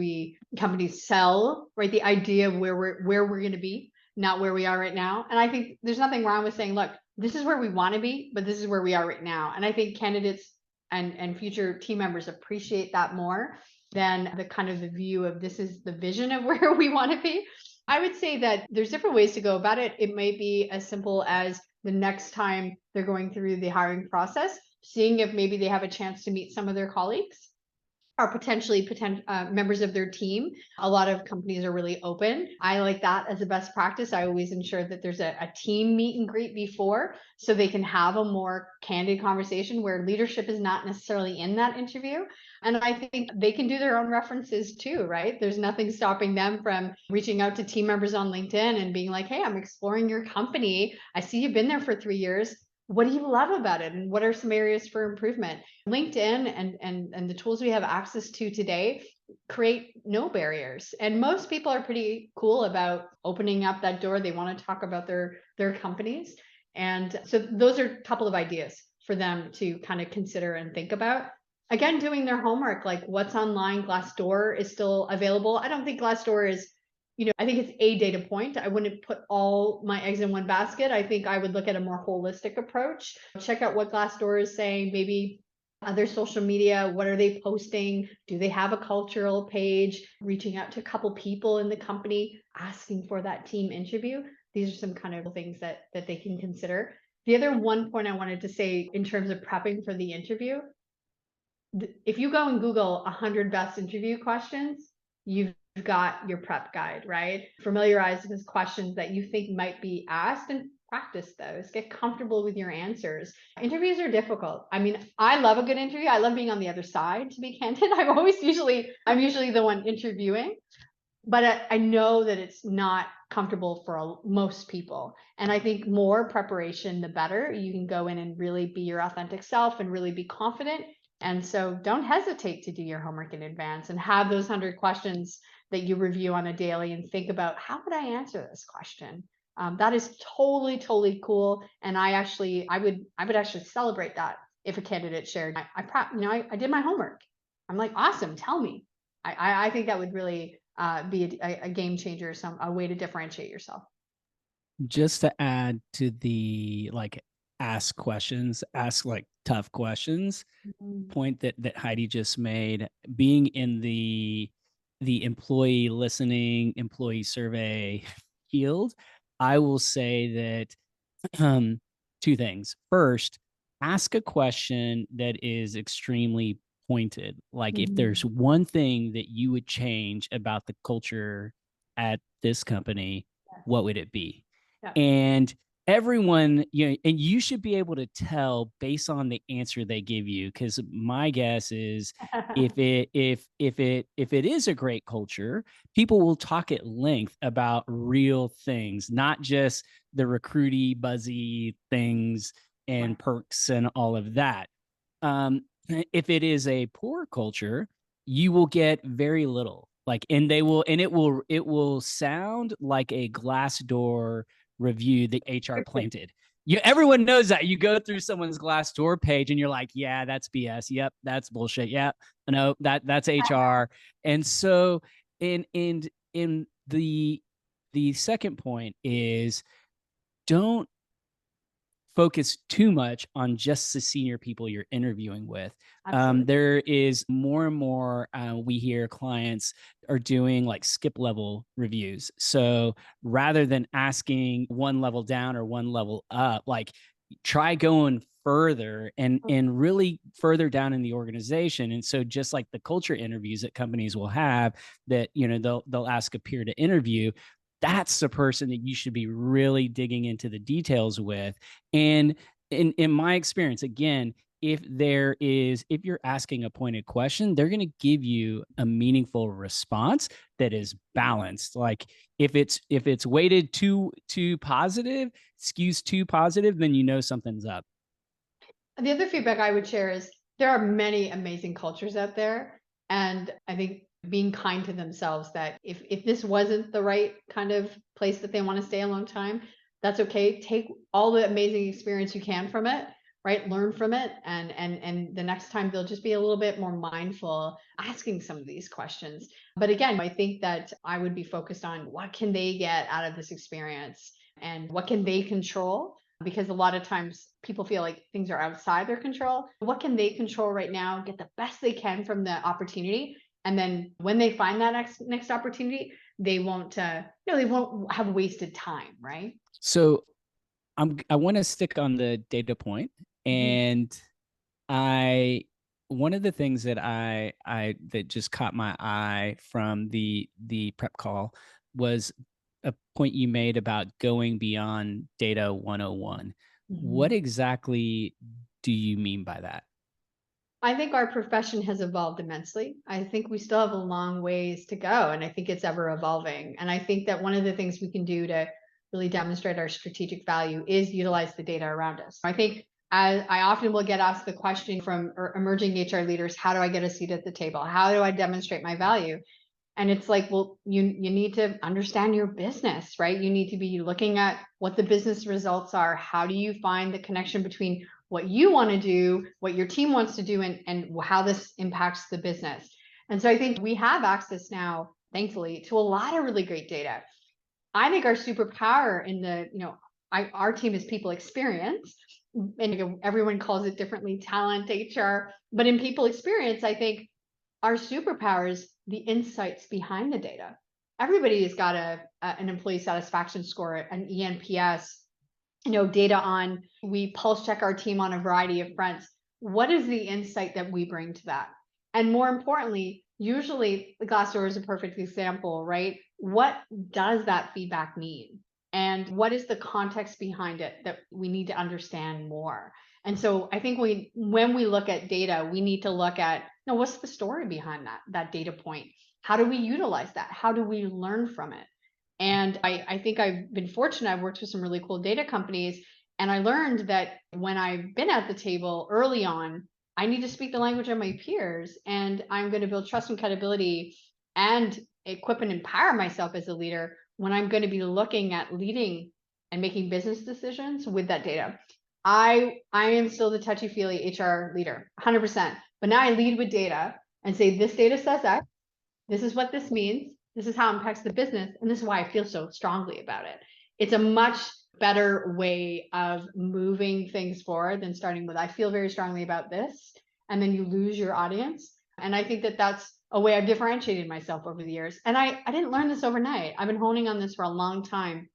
companies sell, right, the idea of where we're going to be. not where we are right now. And I think there's nothing wrong with saying, look, this is where we want to be, but this is where we are right now. And I think candidates and future team members appreciate that more than the kind of the view of this is the vision of where we want to be. I would say that there's different ways to go about it. It may be as simple as the next time they're going through the hiring process, seeing if maybe they have a chance to meet some of their colleagues are potentially members of their team. A lot of companies are really open. I like that as a best practice. I always ensure that there's a team meet and greet before so they can have a more candid conversation where leadership is not necessarily in that interview. And I think they can do their own references too, right? There's nothing stopping them from reaching out to team members on LinkedIn and being like, hey, I'm exploring your company. I see you've been there for 3 years. What do you love about it? And what are some areas for improvement? LinkedIn and the tools we have access to today create no barriers. And most people are pretty cool about opening up that door. They want to talk about their companies. And so those are a couple of ideas for them to kind of consider and think about. Again, doing their homework, like what's online. Glassdoor is still available. I don't think Glassdoor is, I think it's a data point. I wouldn't put all my eggs in one basket. I think I would look at a more holistic approach. Check out what Glassdoor is saying, maybe other social media. What are they posting? Do they have a cultural page? Reaching out to a couple people in the company, asking for that team interview. These are some kind of things that they can consider. The other one point I wanted to say in terms of prepping for the interview, if you go and Google 100 best interview questions, you've got your prep guide, right? Familiarize with questions that you think might be asked and practice those. Get comfortable with your answers. Interviews are difficult. I mean, I love a good interview. I love being on the other side, to be candid. I'm usually the one interviewing, but I know that it's not comfortable for most people. And I think more preparation, the better. You can go in and really be your authentic self and really be confident. And so don't hesitate to do your homework in advance and have those 100 questions that you review on a daily and think about, how would I answer this question? That is totally cool. And I would actually celebrate that if a candidate shared, I did my homework. I'm like, awesome, tell me. I think that would really be a game changer, a way to differentiate yourself. Just to add to the ask tough questions point that Heidi just made, being in the employee listening, employee survey field, I will say that two things. First, ask a question that is extremely pointed. Like if there's one thing that you would change about the culture at this company, what would it be? Yeah. And everyone, and you should be able to tell based on the answer they give you, because my guess is if it is a great culture, people will talk at length about real things, not just the recruity buzzy things and perks and all of that. If it is a poor culture, you will get very little. It will sound like a Glassdoor review that HR planted. Everyone knows that. You go through someone's Glassdoor page and you're like, yeah, that's BS. Yep, that's bullshit. Yeah, no, that's HR. And so, in the second point is, don't focus too much on just the senior people you're interviewing with. There is more and more, we hear clients are doing skip level reviews. So rather than asking one level down or one level up, try going further and really further down in the organization. And so just like the culture interviews that companies will have that, they'll ask a peer to interview, that's the person that you should be really digging into the details with. And in my experience, again, if you're asking a pointed question, they're going to give you a meaningful response that is balanced. Like if it's weighted too positive, skews too positive, then something's up. The other feedback I would share is there are many amazing cultures out there. And I think being kind to themselves, that if this wasn't the right kind of place that they want to stay a long time, that's okay. Take all the amazing experience you can from it, right? Learn from it. And the next time they'll just be a little bit more mindful asking some of these questions. But again, I think that I would be focused on what can they get out of this experience and what can they control? Because a lot of times people feel like things are outside their control. What can they control right now? Get the best they can from the opportunity. And then when they find that next opportunity, they won't, they won't have wasted time, right? So I want to stick on the data point, Mhm. and I one of the things that I that just caught my eye from the prep call was a point you made about going beyond data 101. What Mhm. exactly do you mean by that? I think our profession has evolved immensely. I think we still have a long ways to go, and I think it's ever evolving. And I think that one of the things we can do to really demonstrate our strategic value is utilize the data around us. I think I often will get asked the question from emerging HR leaders, how do I get a seat at the table? How do I demonstrate my value? And it's like, well, you need to understand your business, right? You need to be looking at what the business results are. How do you find the connection between what you want to do, what your team wants to do, and how this impacts the business? And so I think we have access now, thankfully, to a lot of really great data. I think our superpower in the, our team is people experience, and everyone calls it differently, talent, HR. But in people experience, I think our superpowers, the insights behind the data. Everybody has got an employee satisfaction score, an ENPS, data on, we pulse check our team on a variety of fronts. What is the insight that we bring to that? And more importantly, usually the Glassdoor is a perfect example, right? What does that feedback mean? And what is the context behind it that we need to understand more? And so I think when we look at data, we need to look at, what's the story behind that data point? How do we utilize that? How do we learn from it? And I think I've been fortunate. I've worked with some really cool data companies. And I learned that when I've been at the table early on, I need to speak the language of my peers. And I'm going to build trust and credibility and equip and empower myself as a leader when I'm going to be looking at leading and making business decisions with that data. I am still the touchy-feely HR leader, 100%. But now I lead with data and say, this data says X. This is what this means. This is how it impacts the business. And this is why I feel so strongly about it. It's a much better way of moving things forward than starting with, I feel very strongly about this. And then you lose your audience. And I think that that's a way I've differentiated myself over the years. And I didn't learn this overnight. I've been honing on this for a long time.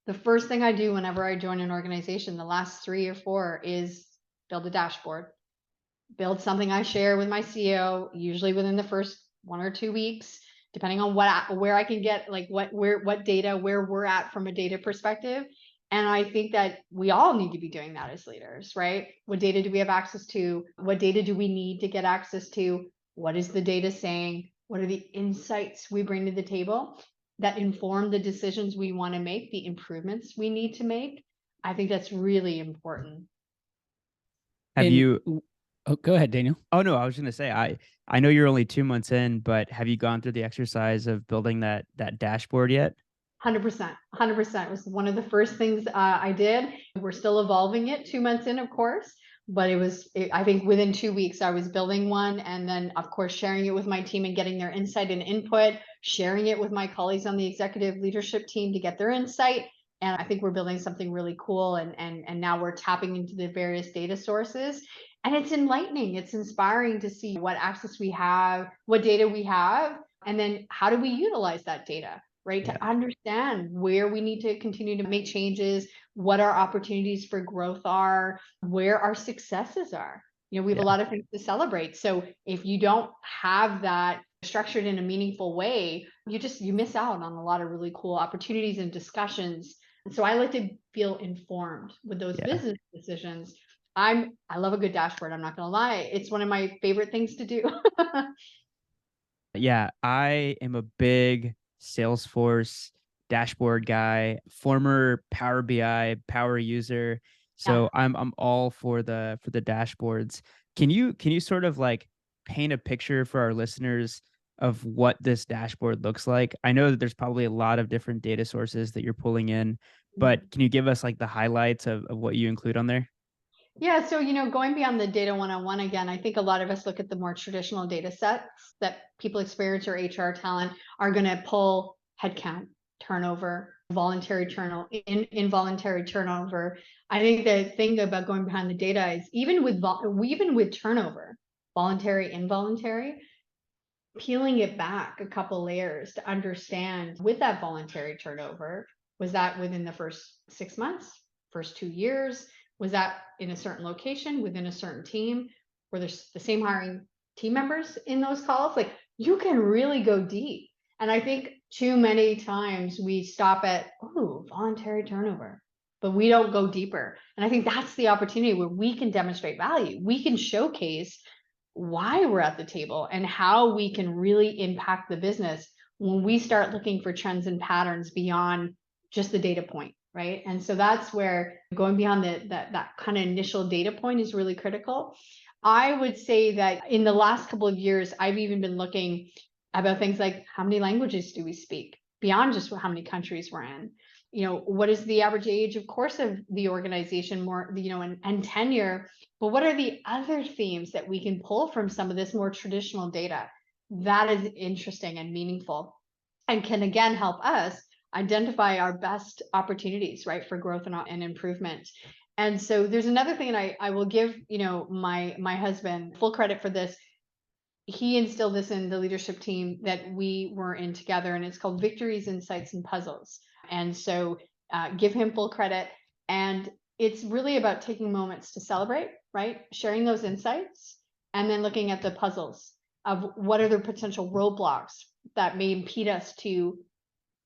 The first thing I do whenever I join an organization, the last 3 or 4, is build a dashboard, build something I share with my CEO, usually within the first 1 or 2 weeks, depending on where I can get, like what data, where we're at from a data perspective. And I think that we all need to be doing that as leaders, right? What data do we have access to? What data do we need to get access to? What is the data saying? What are the insights we bring to the table that inform the decisions we want to make, the improvements we need to make? I think that's really important. Have And you? oh, go ahead, Daniel. Oh no, I was gonna say I know you're only 2 months in, but have you gone through the exercise of building that dashboard yet? 100%, 100% was one of the first things I did. We're still evolving it 2 months in, of course, but I think within 2 weeks I was building one, and then of course sharing it with my team and getting their insight and input, sharing it with my colleagues on the executive leadership team to get their insight. And I think we're building something really cool, and now we're tapping into the various data sources. And it's enlightening, it's inspiring to see what access we have, what data we have, and then how do we utilize that data, right? Yeah. To understand where we need to continue to make changes, what our opportunities for growth are, where our successes are. We have a Yeah. lot of things to celebrate. So if you don't have that structured in a meaningful way, you miss out on a lot of really cool opportunities and discussions. And so I like to feel informed with those Yeah. business decisions. I love a good dashboard. I'm not gonna lie. It's one of my favorite things to do. Yeah, I am a big Salesforce dashboard guy, former Power BI power user. Yeah. So I'm all for the dashboards. Can you sort of like paint a picture for our listeners of what this dashboard looks like? I know that there's probably a lot of different data sources that you're pulling in, but can you give us like the highlights of what you include on there? Yeah, so going beyond the data one-on-one again, I think a lot of us look at the more traditional data sets that people experience or HR talent are going to pull headcount, turnover, voluntary turnover, involuntary turnover. I think the thing about going behind the data is even with turnover, voluntary, involuntary, peeling it back a couple layers to understand with that voluntary turnover, was that within the first 6 months, first 2 years? Was that in a certain location within a certain team? Were there the same hiring team members in those calls? Like you can really go deep. And I think too many times we stop at, oh, voluntary turnover, but we don't go deeper. And I think that's the opportunity where we can demonstrate value. We can showcase why we're at the table and how we can really impact the business when we start looking for trends and patterns beyond just the data point, right? And so that's where going beyond that kind of initial data point is really critical. I would say that in the last couple of years, I've even been looking about things like how many languages do we speak beyond just how many countries we're in. What is the average age, of course, of the organization, more, and tenure, but what are the other themes that we can pull from some of this more traditional data that is interesting and meaningful and can again help us identify our best opportunities, right, for growth and improvement. And so there's another thing, and I will give my husband full credit for this. He instilled this in the leadership team that we were in together, and it's called Victories, Insights, and Puzzles. And so give him full credit. And it's really about taking moments to celebrate, right? Sharing those insights, and then looking at the puzzles of what are the potential roadblocks that may impede us to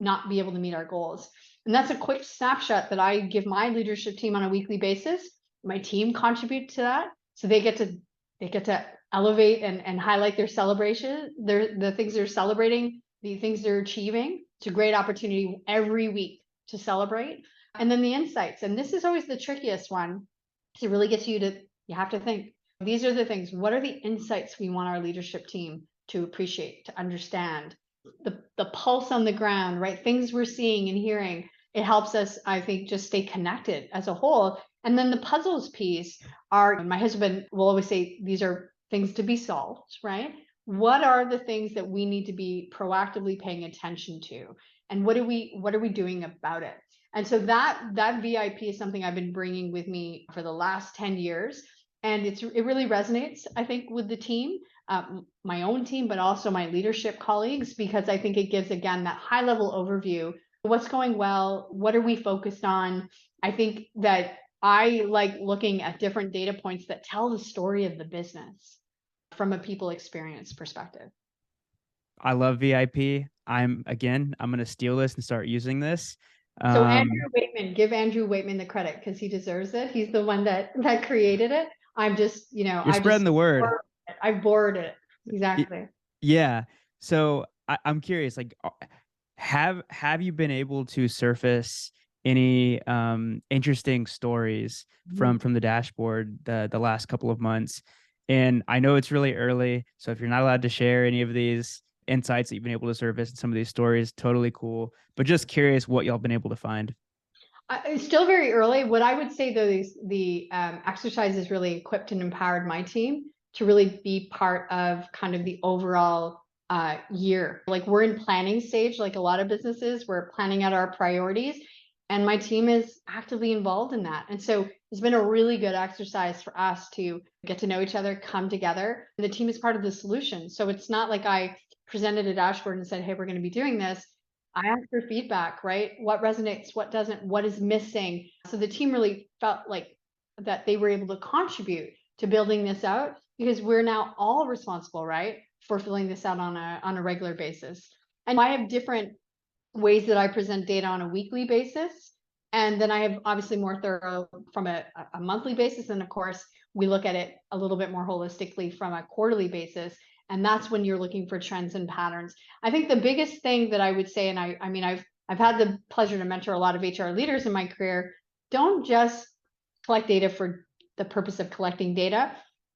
not be able to meet our goals. And that's a quick snapshot that I give my leadership team on a weekly basis. My team contribute to that. So they get to elevate and highlight their celebration, the things they're celebrating, the things they're achieving. It's a great opportunity every week to celebrate. And then the insights. And this is always the trickiest one to really get you have to think, these are the things, what are the insights we want our leadership team to appreciate, to understand? The pulse on the ground, right? Things we're seeing and hearing. It helps us, I think, just stay connected as a whole. And then the puzzles piece are, my husband will always say, these are things to be solved, right? What are the things that we need to be proactively paying attention to? And what are we doing about it? And so that VIP is something I've been bringing with me for the last 10 years. And it really resonates, I think, with the team, my own team, but also my leadership colleagues, because I think it gives, again, that high level overview. What's going well? What are we focused on? I think that I like looking at different data points that tell the story of the business from a people experience perspective. I love VIP. I'm going to steal this and start using this. So Andrew Waitman, give Andrew Waitman the credit because he deserves it. He's the one that created it. I'm just, you're spreading the word. I bored it. Exactly. Yeah. So I'm curious, like, have you been able to surface any interesting stories from the dashboard the last couple of months? And I know it's really early, so if you're not allowed to share any of these insights that you've been able to surface in some of these stories, totally cool. But just curious what y'all been able to find. It's still very early. What I would say, though, is the exercise has really equipped and empowered my team to really be part of kind of the overall year. Like we're in planning stage, like a lot of businesses, we're planning out our priorities, and my team is actively involved in that. And so it's been a really good exercise for us to get to know each other, come together. And the team is part of the solution. So it's not like I presented a dashboard and said, hey, we're going to be doing this. I asked for feedback, right? What resonates, what doesn't, what is missing. So the team really felt like that they were able to contribute to building this out because we're now all responsible, right, for filling this out on a regular basis. And I have different ways that I present data on a weekly basis. And then I have obviously more thorough from a monthly basis. And of course, we look at it a little bit more holistically from a quarterly basis. And that's when you're looking for trends and patterns. I think the biggest thing that I would say, and I mean, I've had the pleasure to mentor a lot of HR leaders in my career, don't just collect data for the purpose of collecting data.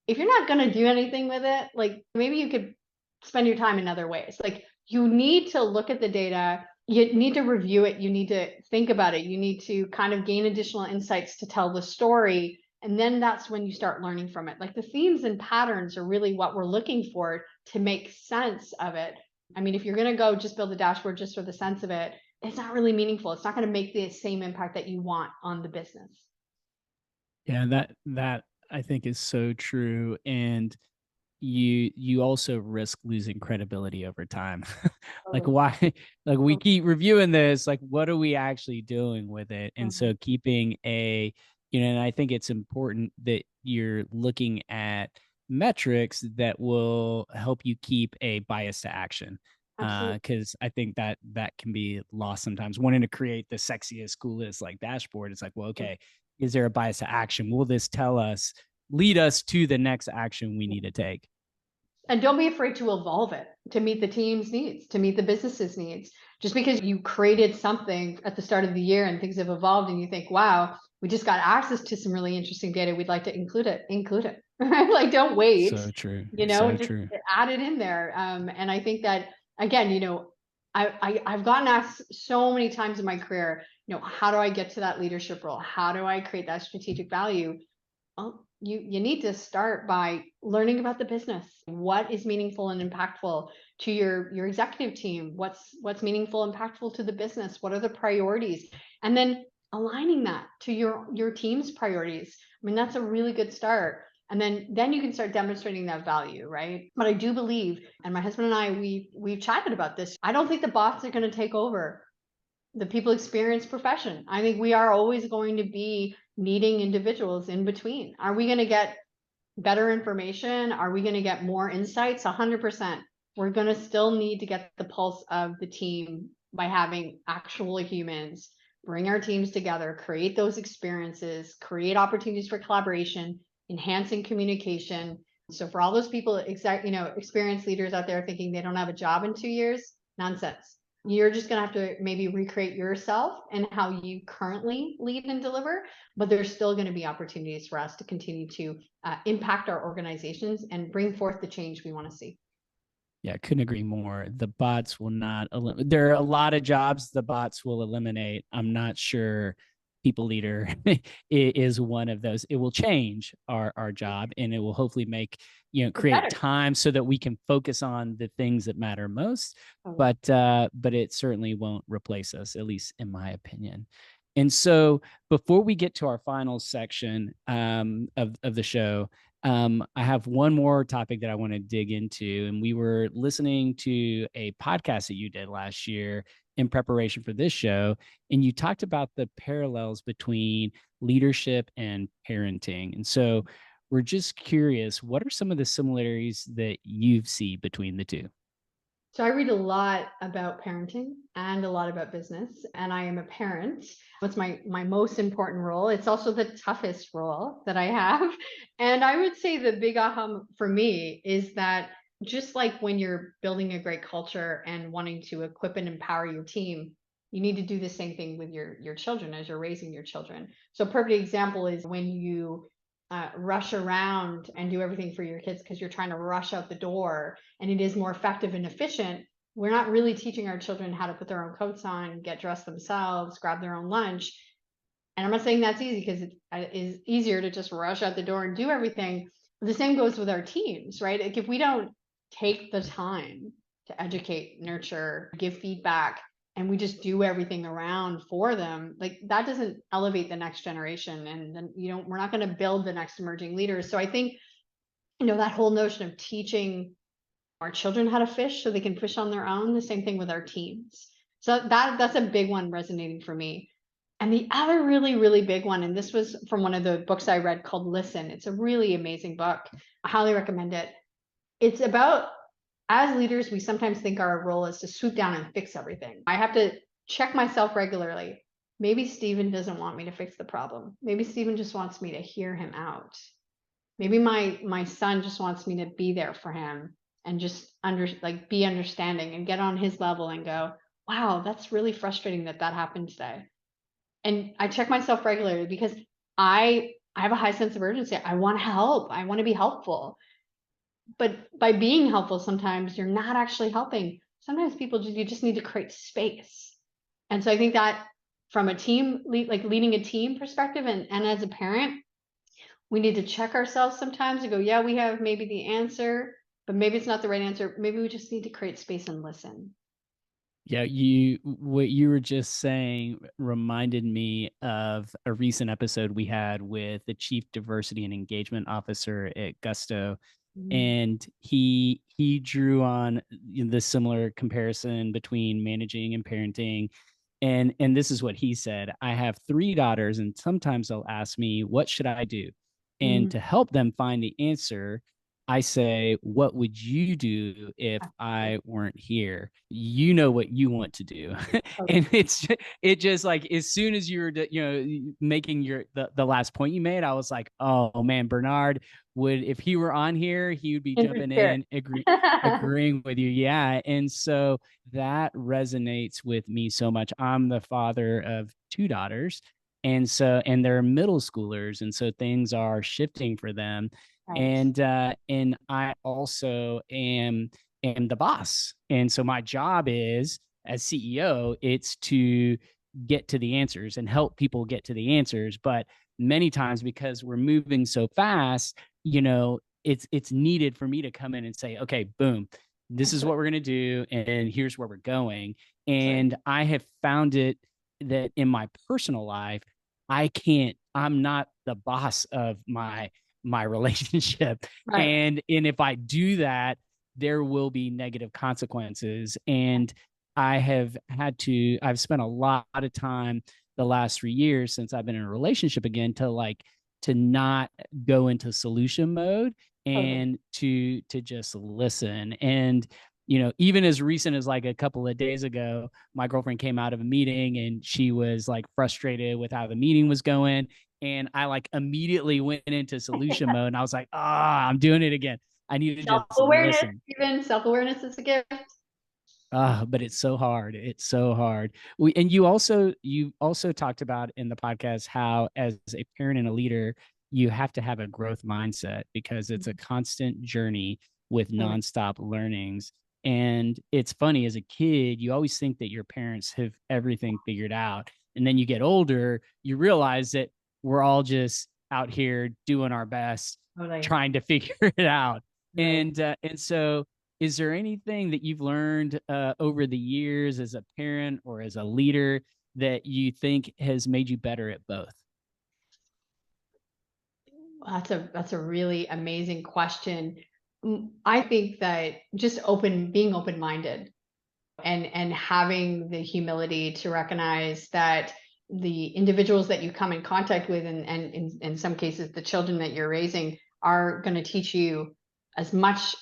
If you're not going to do anything with it, like maybe you could spend your time in other ways. Like you need to look at the data, you need to review it, you need to think about it, you need to kind of gain additional insights to tell the story. And then that's when you start learning from it. Like the themes and patterns are really what we're looking for to make sense of it. I mean, if you're going to go just build a dashboard just for the sense of it, it's not really meaningful. It's not going to make the same impact that you want on the business. Yeah, that I think is so true. And you also risk losing credibility over time. Like Totally. why, like we keep reviewing this, like what are we actually doing with it? And Mhm. so keeping a, and I think it's important that you're looking at metrics that will help you keep a bias to action. Absolutely. Because I think that can be lost sometimes. Wanting to create the sexiest, coolest like dashboard, it's like, well, okay, is there a bias to action? Will this lead us to the next action we need to take? And don't be afraid to evolve it to meet the team's needs, to meet the business's needs. Just because you created something at the start of the year and things have evolved and you think, wow, we just got access to some really interesting data, we'd like to include it, right? Like don't wait, So true. just So true. add it in there. And I think that again, I've gotten asked so many times in my career, how do I get to that leadership role? How do I create that strategic value? Well, you need to start by learning about the business. What is meaningful and impactful to your executive team? What's meaningful, impactful to the business? What are the priorities? And then aligning that to your team's priorities. I mean, that's a really good start. And then you can start demonstrating that value, right? But I do believe, and my husband and I, we've chatted about this. I don't think the bots are going to take over the people experience profession. I think we are always going to be needing individuals in between. Are we going to get better information? Are we going to get more insights? 100%. We're going to still need to get the pulse of the team by having actual humans bring our teams together, create those experiences, create opportunities for collaboration, enhancing communication. So for all those people, experienced leaders out there thinking they don't have a job in 2 years, nonsense. You're just going to have to maybe recreate yourself and how you currently lead and deliver, but there's still going to be opportunities for us to continue to impact our organizations and bring forth the change we want to see. Yeah, couldn't agree more. The bots will not there are a lot of jobs the bots will eliminate. I'm not sure people leader is one of those. It will change our job, and it will hopefully make, create time so that we can focus on the things that matter most. But it certainly won't replace us, at least in my opinion. And so before we get to our final section of the show, I have one more topic that I want to dig into. And we were listening to a podcast that you did last year in preparation for this show. And you talked about the parallels between leadership and parenting. And so we're just curious, what are some of the similarities that you see between the two? So I read a lot about parenting and a lot about business, and I am a parent. It's my most important role. It's also the toughest role that I have. And I would say the big aha for me is that just like when you're building a great culture and wanting to equip and empower your team, you need to do the same thing with your children as you're raising your children. So a perfect example is when you rush around and do everything for your kids because you're trying to rush out the door and it is more effective and efficient. We're not really teaching our children how to put their own coats on, get dressed themselves, grab their own lunch. And I'm not saying that's easy because it is easier to just rush out the door and do everything. But the same goes with our teams, right? Like if we don't take the time to educate, nurture, give feedback, and we just do everything around for them, like that doesn't elevate the next generation. And then, we're not going to build the next emerging leaders. So I think, that whole notion of teaching our children how to fish so they can fish on their own, the same thing with our teams. So that's a big one resonating for me. And the other really, really big one, and this was from one of the books I read called Listen. It's a really amazing book. I highly recommend it. It's about, as leaders, we sometimes think our role is to swoop down and fix everything. I have to check myself regularly. Maybe Stephen doesn't want me to fix the problem. Maybe Stephen just wants me to hear him out. Maybe my son just wants me to be there for him and just be understanding and get on his level and go, wow, that's really frustrating that happened today. And I check myself regularly because I have a high sense of urgency. I want to help. I want to be helpful. But by being helpful, sometimes you're not actually helping. Sometimes you just need to create space. And so I think that from a team, leading a team perspective and as a parent, we need to check ourselves sometimes and go, yeah, we have maybe the answer, but maybe it's not the right answer. Maybe we just need to create space and listen. Yeah, what you were just saying reminded me of a recent episode we had with the Chief Diversity and Engagement Officer at Gusto, Mm-hmm. and he drew on the similar comparison between managing and parenting. And this is what he said: I have three daughters, and sometimes they'll ask me, what should I do? And to help them find the answer, I say, what would you do if I weren't here? You know what you want to do. And it just like, as soon as you were, making the last point you made, I was like, oh man, Bernard would, if he were on here, he would be jumping in, agreeing with you. Yeah. And so that resonates with me so much. I'm the father of two daughters. And they're middle schoolers. And so things are shifting for them. Right. And I also am the boss. And so my job is, as CEO, it's to get to the answers and help people get to the answers. But many times, because we're moving so fast, it's needed for me to come in and say, okay, boom, this is what we're going to do, and here's where we're going. And I have found it that in my personal life, I'm not the boss of my relationship. Right. And if I do that, there will be negative consequences. And I've spent a lot of time the last 3 years since I've been in a relationship again to not go into solution mode and to just listen. And even as recent as like a couple of days ago, my girlfriend came out of a meeting and she was like frustrated with how the meeting was going. And I like immediately went into solution mode, and I was like, I'm doing it again. I need to just Self-awareness, listen. even self-awareness is a gift. But it's so hard. It's so hard. And you also talked about in the podcast how, as a parent and a leader, you have to have a growth mindset because it's a constant journey with nonstop learnings. And it's funny, as a kid, you always think that your parents have everything figured out. And then you get older, you realize that we're all just out here doing our best, trying to figure it out. Right. And so, is there anything that you've learned over the years as a parent or as a leader that you think has made you better at both? That's a really amazing question. I think that just being open-minded and having the humility to recognize that the individuals that you come in contact with, and in some cases the children that you're raising, are going to teach you as much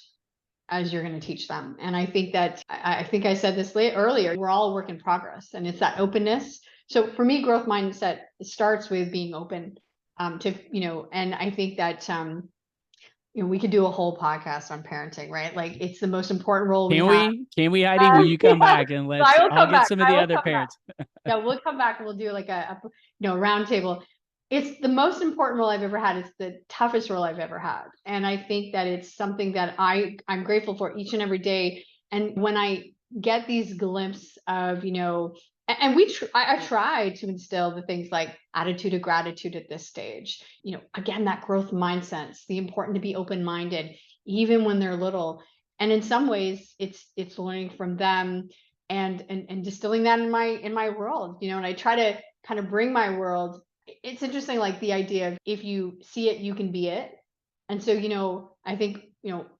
as you're going to teach them. And I think that I think I said this earlier, we're all a work in progress, and it's that openness. So for me, growth mindset starts with being open, and I think that we could do a whole podcast on parenting, right? Like, it's the most important role we have. Can we, Heidi? Will you come back and So I will I'll come get back. some of I the will other come back. parents. Yeah, we'll come back and we'll do like a round table. It's the most important role I've ever had. It's the toughest role I've ever had. And I think that it's something that I'm grateful for each and every day. And when I get these glimpses of, and I try to instill the things like attitude of gratitude at this stage. Again, that growth mindset, it's the important to be open-minded, even when they're little. And in some ways, it's learning from them and distilling that in my world, and I try to kind of bring my world. It's interesting, like the idea of, if you see it, you can be it. And so, I think,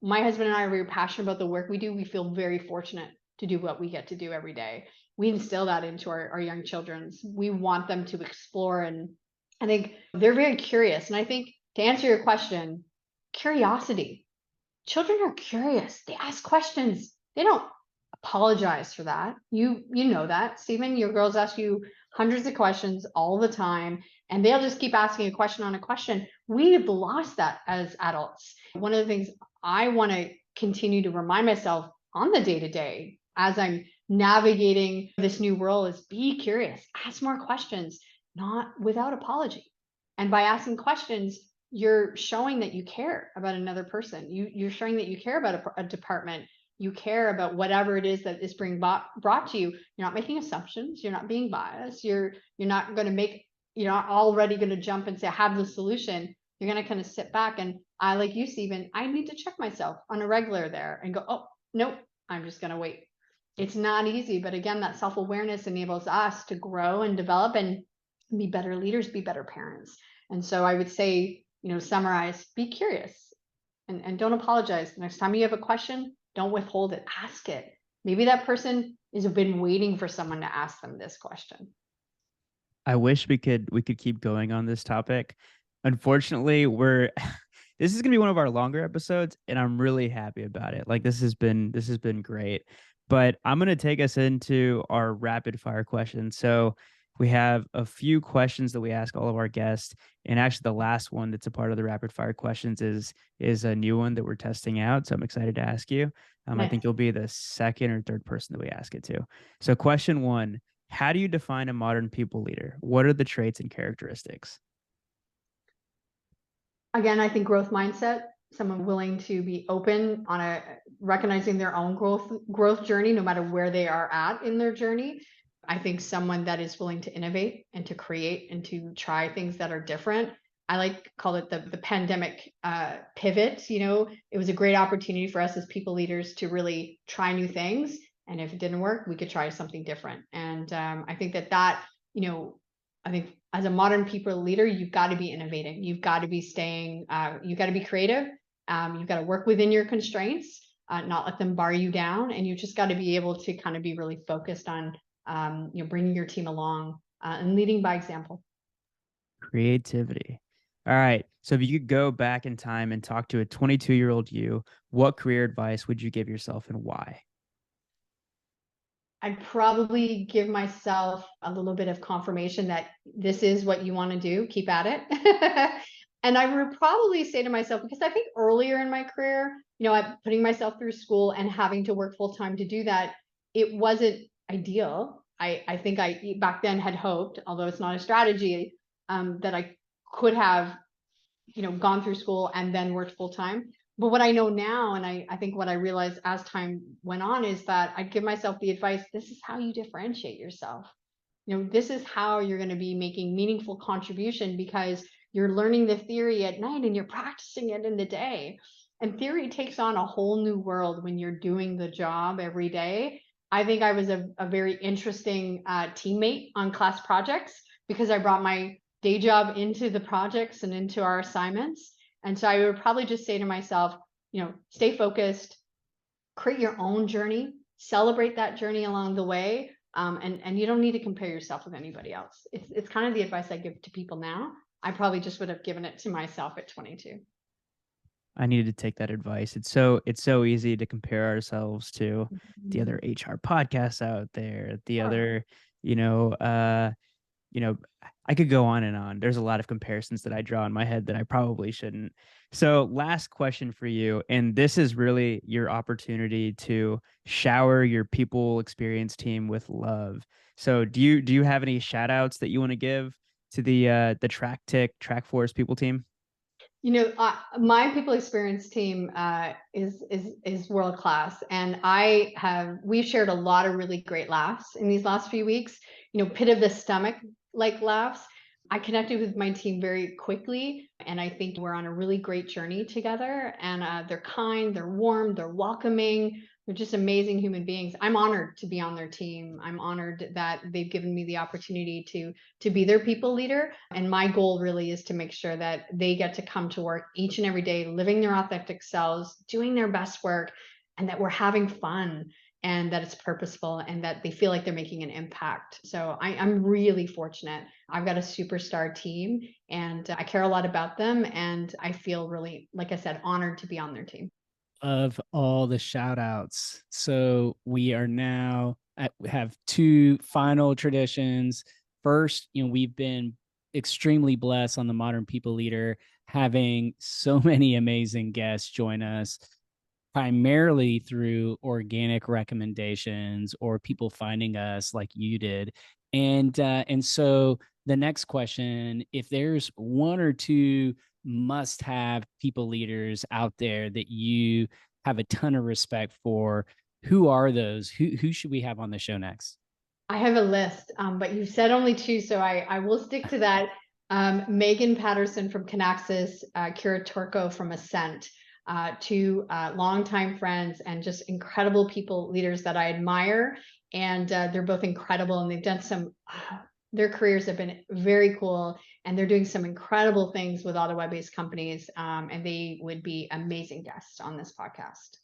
my husband and I are very passionate about the work we do. We feel very fortunate to do what we get to do every day. We instill that into our young children. We want them to explore, and I think they're very curious. And I think, to answer your question, curiosity. Children are curious. They ask questions. They don't apologize for that. You know that, Stephen. Your girls ask you hundreds of questions all the time, and they'll just keep asking a question on a question. We've lost that as adults. One of the things I want to continue to remind myself on the day-to-day as I'm navigating this new world is, be curious, ask more questions, not without apology. And by asking questions, you're showing that you care about another person. You're showing that you care about a department. You care about whatever it is that is being brought to you. You're not making assumptions. You're not being biased. You're not going to make. You're not already going to jump and say, I have the solution. You're going to kind of sit back, and I, like you, Stephen, I need to check myself on a regular there and go, oh, nope, I'm just going to wait. It's not easy, but again, that self-awareness enables us to grow and develop and be better leaders, be better parents. And so I would say, summarize, be curious, and don't apologize. The next time you have a question, don't withhold it, ask it. Maybe that person has been waiting for someone to ask them this question. I wish we could keep going on this topic. Unfortunately, this is gonna be one of our longer episodes, and I'm really happy about it. Like this has been great. But I'm gonna take us into our rapid fire questions. So we have a few questions that we ask all of our guests, and actually the last one that's a part of the rapid fire questions is a new one that we're testing out. So I'm excited to ask you. I Nice. think you'll be the second or third person that we ask it to. So question one: how do you define a modern people leader? What are the traits and characteristics? Again, I think growth mindset, someone willing to be open on recognizing their own growth journey, no matter where they are at in their journey. I think someone that is willing to innovate and to create and to try things that are different. I call it the pandemic pivot. It was a great opportunity for us as people leaders to really try new things. And if it didn't work, we could try something different. And I think I think as a modern people leader, you've got to be innovating. You've got to be you've got to be creative. You've got to work within your constraints, not let them bar you down. And you just got to be able to kind of be really focused on, bringing your team along and leading by example. Creativity. All right. So if you could go back in time and talk to a 22-year-old you, what career advice would you give yourself and why? I'd probably give myself a little bit of confirmation that this is what you want to do, keep at it. And I would probably say to myself, because I think earlier in my career, I'm putting myself through school and having to work full time to do that, it wasn't ideal. I think I back then had hoped, although it's not a strategy, that I could have, gone through school and then worked full time. But what I know now, and I think what I realized as time went on, is that I give myself the advice, this is how you differentiate yourself. This is how you're going to be making meaningful contribution, because you're learning the theory at night and you're practicing it in the day. And theory takes on a whole new world when you're doing the job every day. I think I was a very interesting teammate on class projects, because I brought my day job into the projects and into our assignments. And so I would probably just say to myself, stay focused, create your own journey, celebrate that journey along the way. And you don't need to compare yourself with anybody else. It's kind of the advice I give to people now. I probably just would have given it to myself at 22. I needed to take that advice. It's so easy to compare ourselves to the other HR podcasts out there, the other, you know, I could go on and on. There's a lot of comparisons that I draw in my head that I probably shouldn't. So, last question for you, and this is really your opportunity to shower your people experience team with love. So, do you have any shout outs that you want to give to the TrackTik Trackforce people team? My people experience team is world class, and we've shared a lot of really great laughs in these last few weeks. Pit of the stomach like laughs. I connected with my team very quickly, and I think we're on a really great journey together. And they're kind, they're warm, they're welcoming. They're just amazing human beings. I'm honored to be on their team. I'm honored that they've given me the opportunity to be their people leader. And my goal really is to make sure that they get to come to work each and every day, living their authentic selves, doing their best work, and that we're having fun, and that it's purposeful, and that they feel like they're making an impact. So I'm really fortunate. I've got a superstar team, and I care a lot about them. And I feel really, like I said, honored to be on their team. Of all the shout outs. So we are now have two final traditions. First, we've been extremely blessed on the Modern People Leader, having so many amazing guests join us, primarily through organic recommendations or people finding us like you did. And so the next question, if there's one or two must have people leaders out there that you have a ton of respect for, who are those? Who should we have on the show next? I have a list, but you said only two, so I will stick to that. Megan Patterson from Canaxis, Kira Turco from Ascent, two longtime friends and just incredible people, leaders that I admire. And they're both incredible, and they've done some, their careers have been very cool, and they're doing some incredible things with other web-based companies. And they would be amazing guests on this podcast.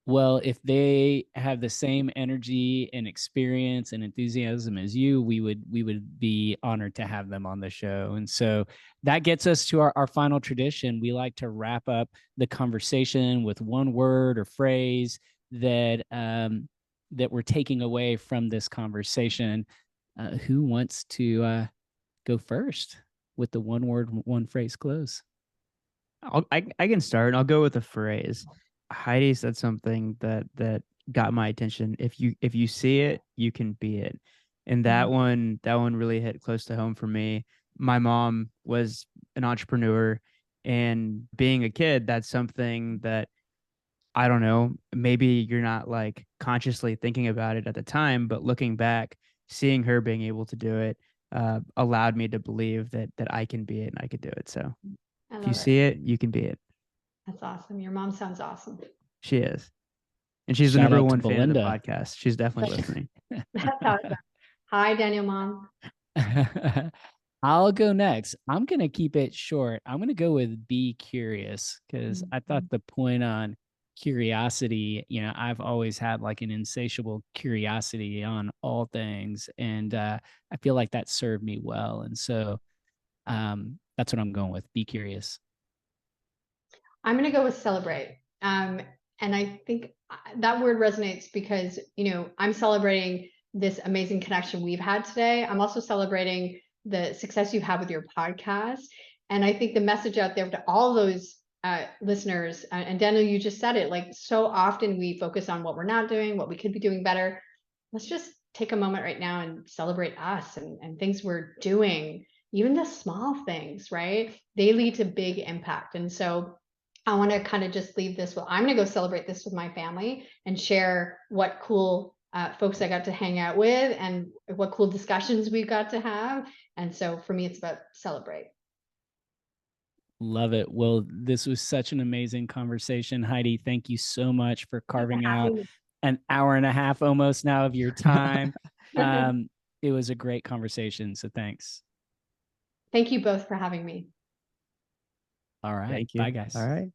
Well, if they have the same energy and experience and enthusiasm as you, we would be honored to have them on the show. And so that gets us to our final tradition. We like to wrap up the conversation with one word or phrase that that we're taking away from this conversation. Who wants to go first with the one word, one phrase close? I can start, and I'll go with a phrase. Heidi said something that got my attention. If you see it, you can be it. And that one really hit close to home for me. My mom was an entrepreneur, and being a kid, that's something that, I don't know, maybe you're not like consciously thinking about it at the time, but looking back, seeing her being able to do it allowed me to believe that I can be it and I could do it. So if you see it, you can be it. That's awesome. Your mom sounds awesome. She is. And she's the Shout number out to one fan of the Belinda. podcast. She's definitely listening. That's awesome. Hi, Daniel Mom. I'll go next. I'm going to keep it short. I'm going to go with be curious, because I thought the point on curiosity, I've always had like an insatiable curiosity on all things. And I feel like that served me well. And so that's what I'm going with. Be curious. I'm going to go with celebrate. And I think that word resonates because, I'm celebrating this amazing connection we've had today. I'm also celebrating the success you have with your podcast. And I think the message out there to all those listeners, and Daniel, you just said it, like so often we focus on what we're not doing, what we could be doing better. Let's just take a moment right now and celebrate us and things we're doing, even the small things, right? They lead to big impact. And so I want to kind of just leave this with, I'm going to go celebrate this with my family and share what cool folks I got to hang out with and what cool discussions we got to have. And so for me, it's about celebrate. Love it. Well, this was such an amazing conversation. Heidi, thank you so much for carving out an hour and a half almost now of your time. It was a great conversation. So thanks. Thank you both for having me. All right. Thank you. Bye, guys. All right.